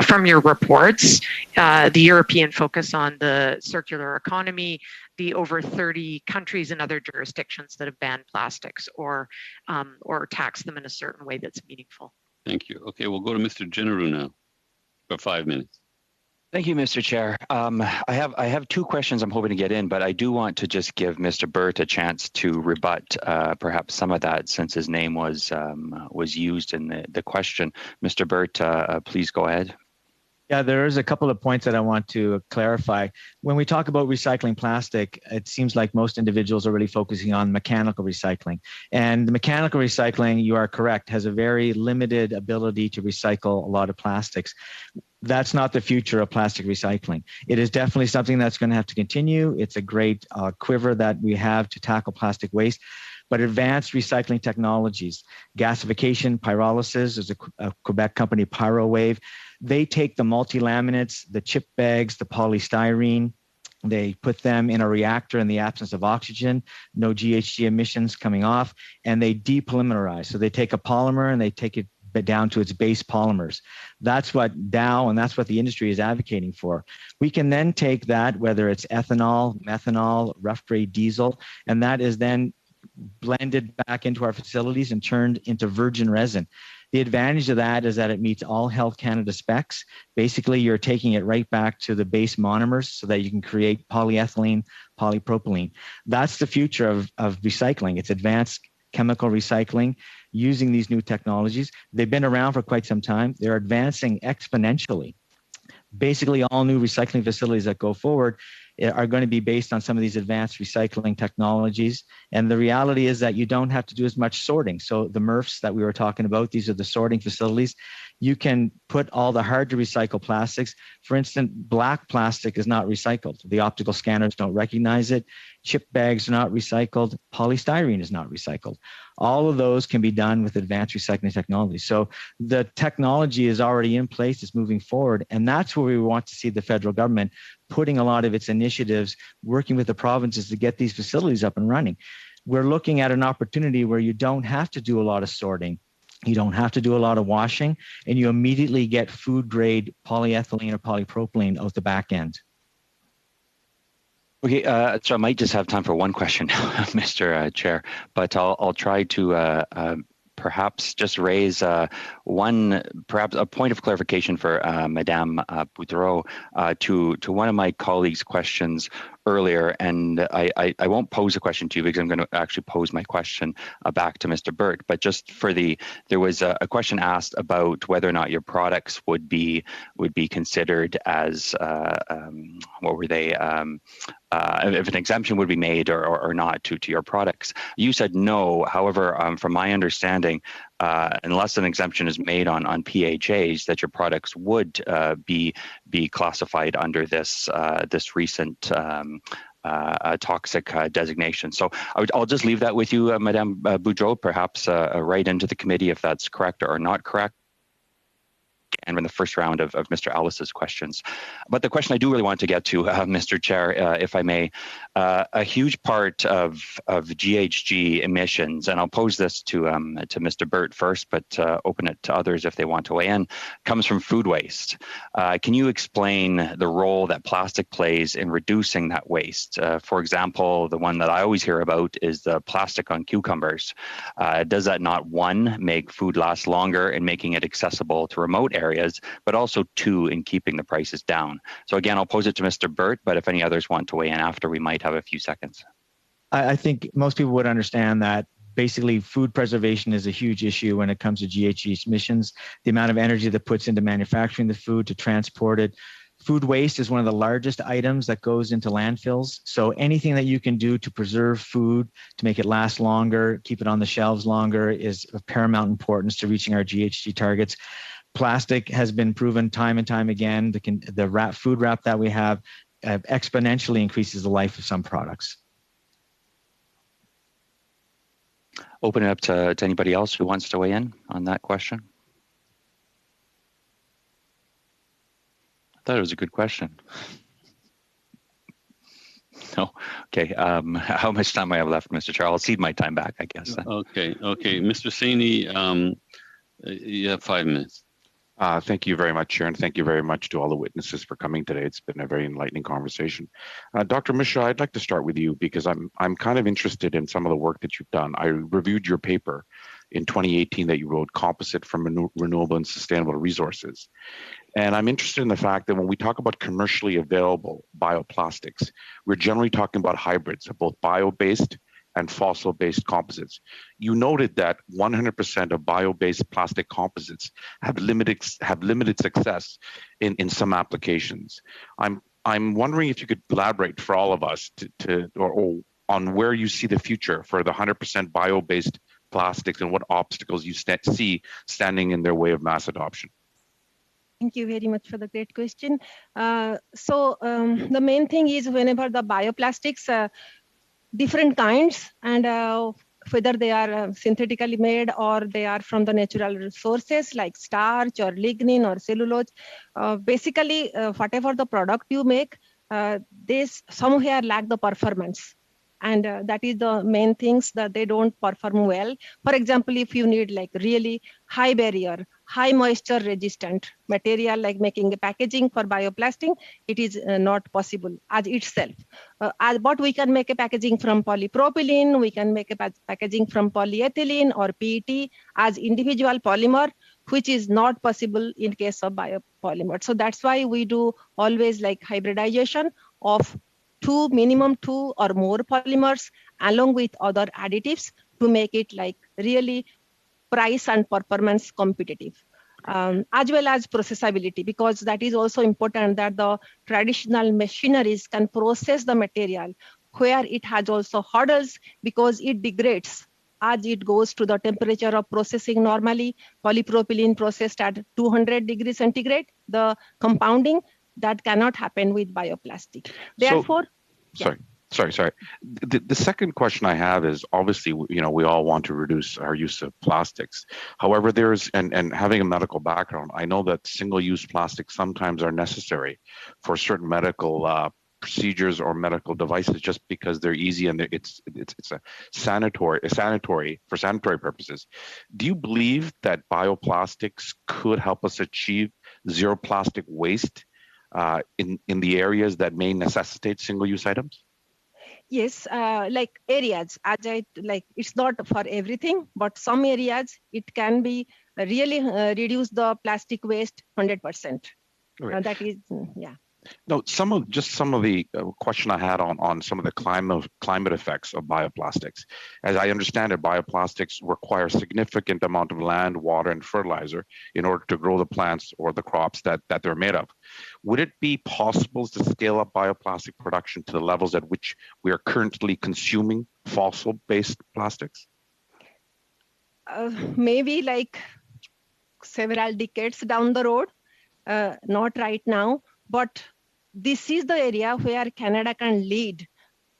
From your reports, the European focus on the circular economy, the over 30 countries and other jurisdictions that have banned plastics or taxed them in a certain way that's meaningful. Thank you. Okay, we'll go to Mr. Generou now for 5 minutes. Thank you, Mr. Chair. I have two questions I'm hoping to get in, but I do want to just give Mr. Burt a chance to rebut perhaps some of that since his name was used in the question. Mr. Burt, please go ahead. Yeah, there is a couple of points that I want to clarify. When we talk about recycling plastic, it seems like most individuals are really focusing on mechanical recycling. And the mechanical recycling, you are correct, has a very limited ability to recycle a lot of plastics. That's not the future of plastic recycling. It is definitely something that's going to have to continue. It's a great quiver that we have to tackle plastic waste. But advanced recycling technologies, gasification, pyrolysis, is a Quebec company, PyroWave. They take the multi-laminates, the chip bags, the polystyrene, they put them in a reactor in the absence of oxygen, no GHG emissions coming off, and they depolymerize. So they take a polymer and they take it down to its base polymers. That's what Dow and that's what the industry is advocating for. We can then take that, whether it's ethanol, methanol, rough grade diesel, and that is then blended back into our facilities and turned into virgin resin. The advantage of that is that it meets all Health Canada specs. Basically, you're taking it right back to the base monomers so that you can create polyethylene, polypropylene. That's the future of recycling. It's advanced chemical recycling using these new technologies. They've been around for quite some time. They're advancing exponentially. Basically, all new recycling facilities that go forward are going to be based on some of these advanced recycling technologies. And the reality is that you don't have to do as much sorting. So the MRFs that we were talking about, these are the sorting facilities. You can put all the hard to recycle plastics. For instance, black plastic is not recycled. The optical scanners don't recognize it. Chip bags are not recycled. Polystyrene is not recycled. All of those can be done with advanced recycling technology. So the technology is already in place, it's moving forward. And that's where we want to see the federal government putting a lot of its initiatives, working with the provinces to get these facilities up and running. We're looking at an opportunity where you don't have to do a lot of sorting. You don't have to do a lot of washing, and you immediately get food grade polyethylene or polypropylene out the back end. Okay, so I might just have time for one question, Mr. Chair, but I'll try to perhaps just raise perhaps a point of clarification for Madame Boudreau to one of my colleagues' questions earlier, and I won't pose a question to you because I'm going to actually pose my question back to Mr. Burt. But just for there was a question asked about whether or not your products would be considered as what were they? If an exemption would be made or not to your products. You said no. However, from my understanding, unless an exemption is made on PHAs, that your products would be classified under this recent toxic designation. So I'll just leave that with you, Madame Boudreau, perhaps right into the committee if that's correct or not correct. And in the first round of Mr. Ellis's questions. But the question I do really want to get to, Mr. Chair, if I may, a huge part of GHG emissions, and I'll pose this to Mr. Burt first, but open it to others if they want to weigh in, comes from food waste. Can you explain the role that plastic plays in reducing that waste? For example, the one that I always hear about is the plastic on cucumbers. Does that not, one, make food last longer and making it accessible to remote areas, but also two, in keeping the prices down? So again, I'll pose it to Mr. Burt, but if any others want to weigh in after, we might have a few seconds. I think most people would understand that basically food preservation is a huge issue when it comes to GHG emissions. The amount of energy that puts into manufacturing the food, to transport it. Food waste is one of the largest items that goes into landfills. So anything that you can do to preserve food, to make it last longer, keep it on the shelves longer, is of paramount importance to reaching our GHG targets. Plastic has been proven time and time again. The food wrap that we have exponentially increases the life of some products. Open it up to anybody else who wants to weigh in on that question. I thought it was a good question. No. Okay. How much time I have left, Mr. Chair? I'll cede my time back, I guess. Okay. Mr. Saini, you have 5 minutes. Thank you very much, Chair, and thank you very much to all the witnesses for coming today. It's been a very enlightening conversation. Dr. Mishra, I'd like to start with you because I'm kind of interested in some of the work that you've done. I reviewed your paper in 2018 that you wrote, Composite from Renewable and Sustainable Resources. And I'm interested in the fact that when we talk about commercially available bioplastics, we're generally talking about hybrids of both bio-based and fossil-based composites. You noted that 100% of bio-based plastic composites have limited success in some applications. I'm wondering if you could elaborate for all of us or on where you see the future for the 100% bio-based plastics and what obstacles you see standing in their way of mass adoption. Thank you very much for the great question. The main thing is whenever the bioplastics, different kinds, and whether they are synthetically made or they are from the natural resources like starch or lignin or cellulose, basically whatever the product you make, this somewhere lack the performance. And that is the main things that they don't perform well. For example, if you need like really high barrier, high moisture resistant material, like making a packaging for bioplastic, it is not possible as itself. But we can make a packaging from polypropylene, we can make a packaging from polyethylene or PET as individual polymer, which is not possible in case of biopolymer. So that's why we do always like hybridization of minimum two or more polymers along with other additives to make it like really price and performance competitive, as well as processability, because that is also important that the traditional machineries can process the material where it has also hurdles because it degrades as it goes to the temperature of processing. Normally polypropylene processed at 200 degrees centigrade, the compounding, that cannot happen with bioplastic. Therefore, Sorry. The second question I have is, obviously, we all want to reduce our use of plastics. However, and having a medical background, I know that single-use plastics sometimes are necessary for certain medical procedures or medical devices, just because they're easy and it's a sanitary for sanitary purposes. Do you believe that bioplastics could help us achieve zero plastic waste in the areas that may necessitate single-use items? Yes, like areas, it's not for everything, but some areas it can be really reduce the plastic waste 100%. Right. That is, yeah. No, some of the question I had on some of the climate effects of bioplastics. As I understand it, bioplastics require a significant amount of land, water, and fertilizer in order to grow the plants or the crops that they're made of. Would it be possible to scale up bioplastic production to the levels at which we are currently consuming fossil-based plastics? Maybe like several decades down the road, not right now, but this is the area where Canada can lead.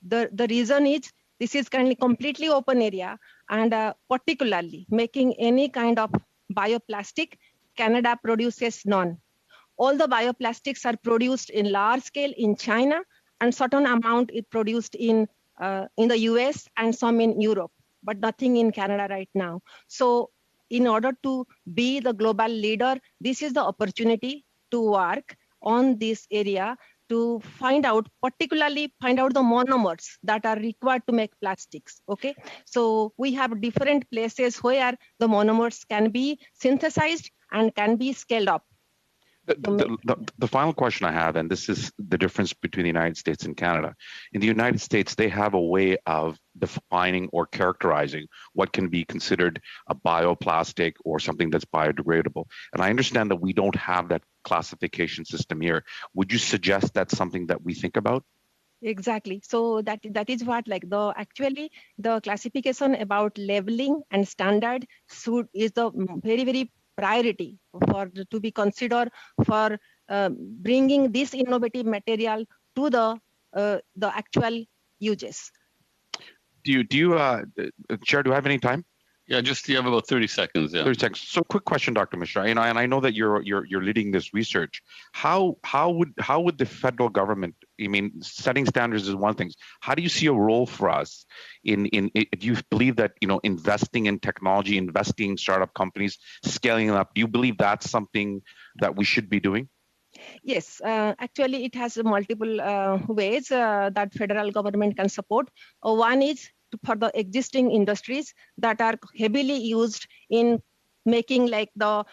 The reason is this is currently completely open area, and particularly making any kind of bioplastic, Canada produces none. All the bioplastics are produced in large scale in China, and certain amount is produced in the US and some in Europe, but nothing in Canada right now. So in order to be the global leader, this is the opportunity to work on this area to particularly find out the monomers that are required to make plastics. Okay, so we have different places where the monomers can be synthesized and can be scaled up. The final question I have, and this is the difference between the United States and Canada. In the United States, they have a way of defining or characterizing what can be considered a bioplastic or something that's biodegradable. And I understand that we don't have that classification system here. Would you suggest that's something that we think about? Exactly. So that is what actually the classification about labeling and standard is the very, very priority to be considered for bringing this innovative material to the actual uses. Chair, do I have any time? Yeah, you have about 30 seconds. Yeah. 30 seconds. So quick question, Dr. Mishra, and I know that you're leading this research. How would the federal government, setting standards is one thing. How do you see a role for us do you believe that, investing in technology, investing in startup companies, scaling them up, do you believe that's something that we should be doing? Yes, actually it has multiple ways that federal government can support. One is for the existing industries that are heavily used in making like the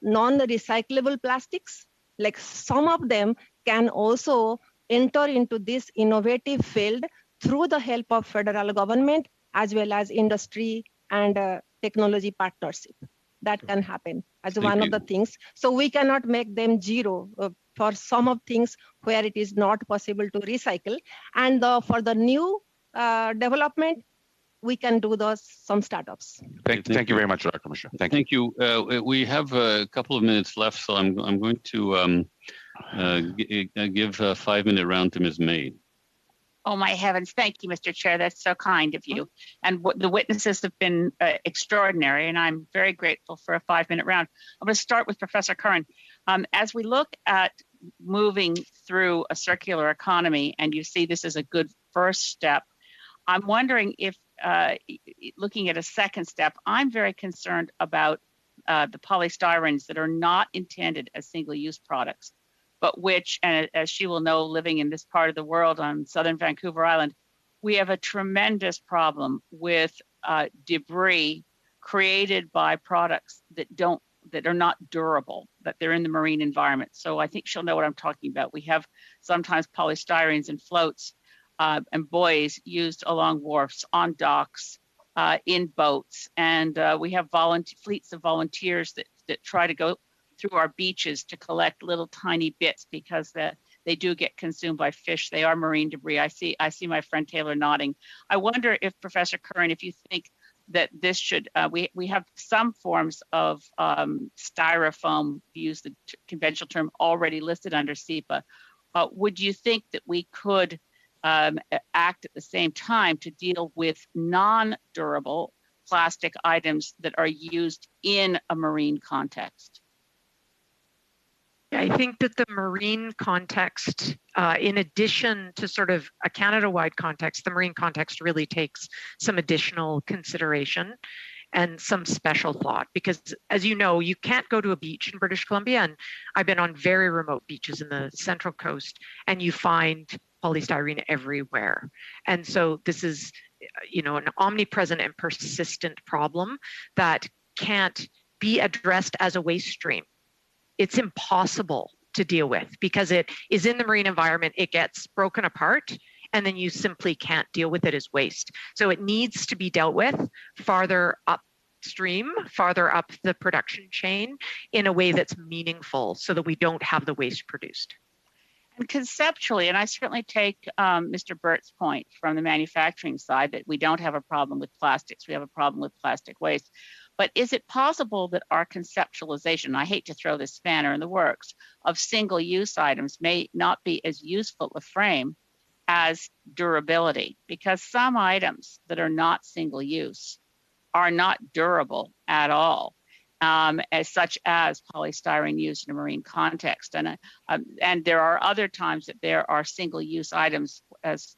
non-recyclable plastics. Like some of them can also enter into this innovative field through the help of federal government as well as industry and technology partnership. That can happen as one of the things. So we cannot make them zero for some of things where it is not possible to recycle. And for the new development, we can do some startups. Thank you very much, Dr. Misra. Thank you. We have a couple of minutes left, so I'm going to give a 5-minute round to Ms. Maid. Oh, my heavens. Thank you, Mr. Chair. That's so kind of you. And the witnesses have been extraordinary, and I'm very grateful for a 5-minute round. I'm going to start with Professor Curran. As we look at moving through a circular economy, and you see this as a good first step, I'm wondering if, looking at a second step, I'm very concerned about the polystyrenes that are not intended as single-use products, but which, and as she will know, living in this part of the world on southern Vancouver Island, we have a tremendous problem with debris created by products that are not durable, that they're in the marine environment. So I think she'll know what I'm talking about. We have sometimes polystyrenes in floats and buoys used along wharfs, on docks, in boats, and we have fleets of volunteers that try to go through our beaches to collect little tiny bits because they do get consumed by fish. They are marine debris. I see my friend Taylor nodding. I wonder if, Professor Curran, if you think that this should, we have some forms of styrofoam, to use the conventional term, already listed under SEPA. Would you think that we could act at the same time to deal with non-durable plastic items that are used in a marine context? I think that the marine context, in addition to sort of a Canada-wide context, the marine context really takes some additional consideration and some special thought, because as you know, you can't go to a beach in British Columbia, and I've been on very remote beaches in the Central Coast, and you find polystyrene everywhere. And so this is, an omnipresent and persistent problem that can't be addressed as a waste stream. It's impossible to deal with because it is in the marine environment, it gets broken apart, and then you simply can't deal with it as waste. So it needs to be dealt with farther upstream, farther up the production chain in a way that's meaningful so that we don't have the waste produced. And conceptually, and I certainly take Mr. Burt's point from the manufacturing side that we don't have a problem with plastics, we have a problem with plastic waste. But is it possible that our conceptualization, I hate to throw this spanner in the works, of single-use items may not be as useful a frame as durability? Because some items that are not single-use are not durable at all, as such as polystyrene used in a marine context. And there are other times that there are single-use items, as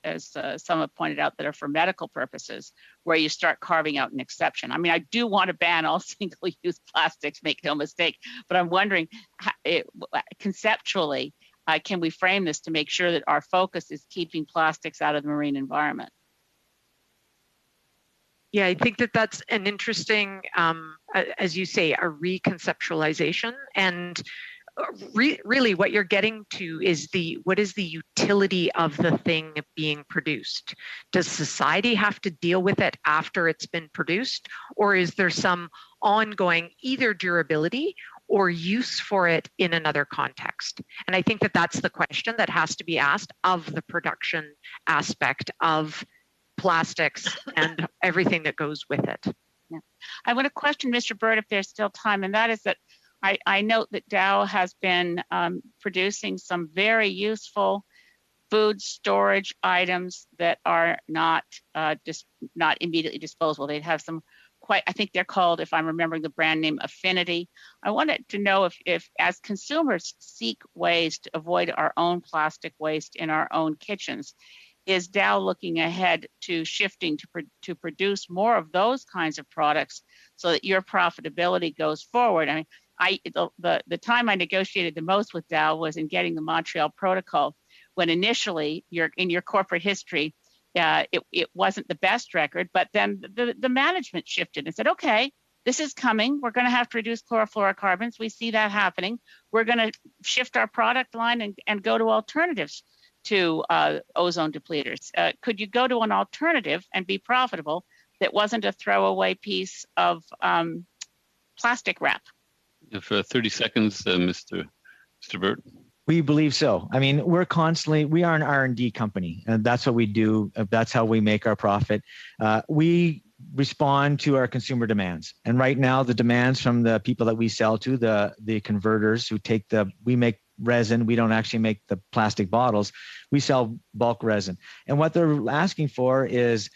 some have pointed out, that are for medical purposes, where you start carving out an exception. I mean, I do want to ban all single-use plastics, make no mistake, but I'm wondering, conceptually, can we frame this to make sure that our focus is keeping plastics out of the marine environment? Yeah, I think that that's an interesting, as you say, a reconceptualization. And really what you're getting to is what is the utility of the thing being produced? Does society have to deal with it after it's been produced? Or is there some ongoing either durability or use for it in another context? And I think that that's the question that has to be asked of the production aspect of plastics and everything that goes with it. Yeah. I want to question Mr. Burt if there's still time, and that is that I note that Dow has been producing some very useful food storage items that are not immediately disposable. They'd have some I think they're called, if I'm remembering the brand name, Affinity. I wanted to know if as consumers seek ways to avoid our own plastic waste in our own kitchens, is Dow looking ahead to shifting to produce more of those kinds of products so that your profitability goes forward? I mean, the time I negotiated the most with Dow was in getting the Montreal Protocol, when initially in your corporate history, it wasn't the best record, but then the management shifted and said, okay, this is coming. We're going to have to reduce chlorofluorocarbons. We see that happening. We're going to shift our product line and go to alternatives to ozone depleters. Could you go to an alternative and be profitable that wasn't a throwaway piece of plastic wrap? For 30 seconds, Mr. Burt. We believe so. I mean, we are an R&D company, and that's what we do. That's how we make our profit. We respond to our consumer demands. And right now, the demands from the people that we sell to, the converters who we make resin. We don't actually make the plastic bottles. We sell bulk resin. And what they're asking for is,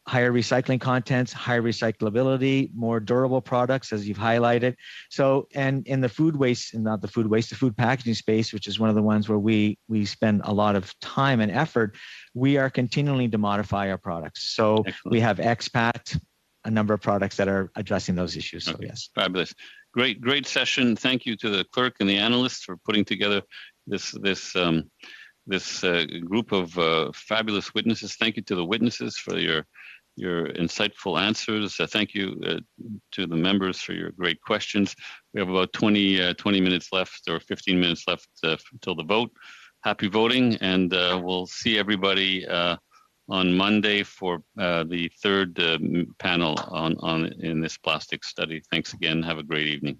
higher recycling contents, higher recyclability, more durable products, as you've highlighted. So, and in the food waste, and not the food waste, the food packaging space, which is one of the ones where we spend a lot of time and effort, we are continuing to modify our products. So we have expat, a number of products that are addressing those issues. So yes. Fabulous. Great session. Thank you to the clerk and the analysts for putting together this group of fabulous witnesses. Thank you to the witnesses for your insightful answers. Thank you to the members for your great questions. We have about 20 minutes left, or 15 minutes left until the vote. Happy voting, and we'll see everybody on Monday for the third panel in this plastic study. Thanks again. Have a great evening.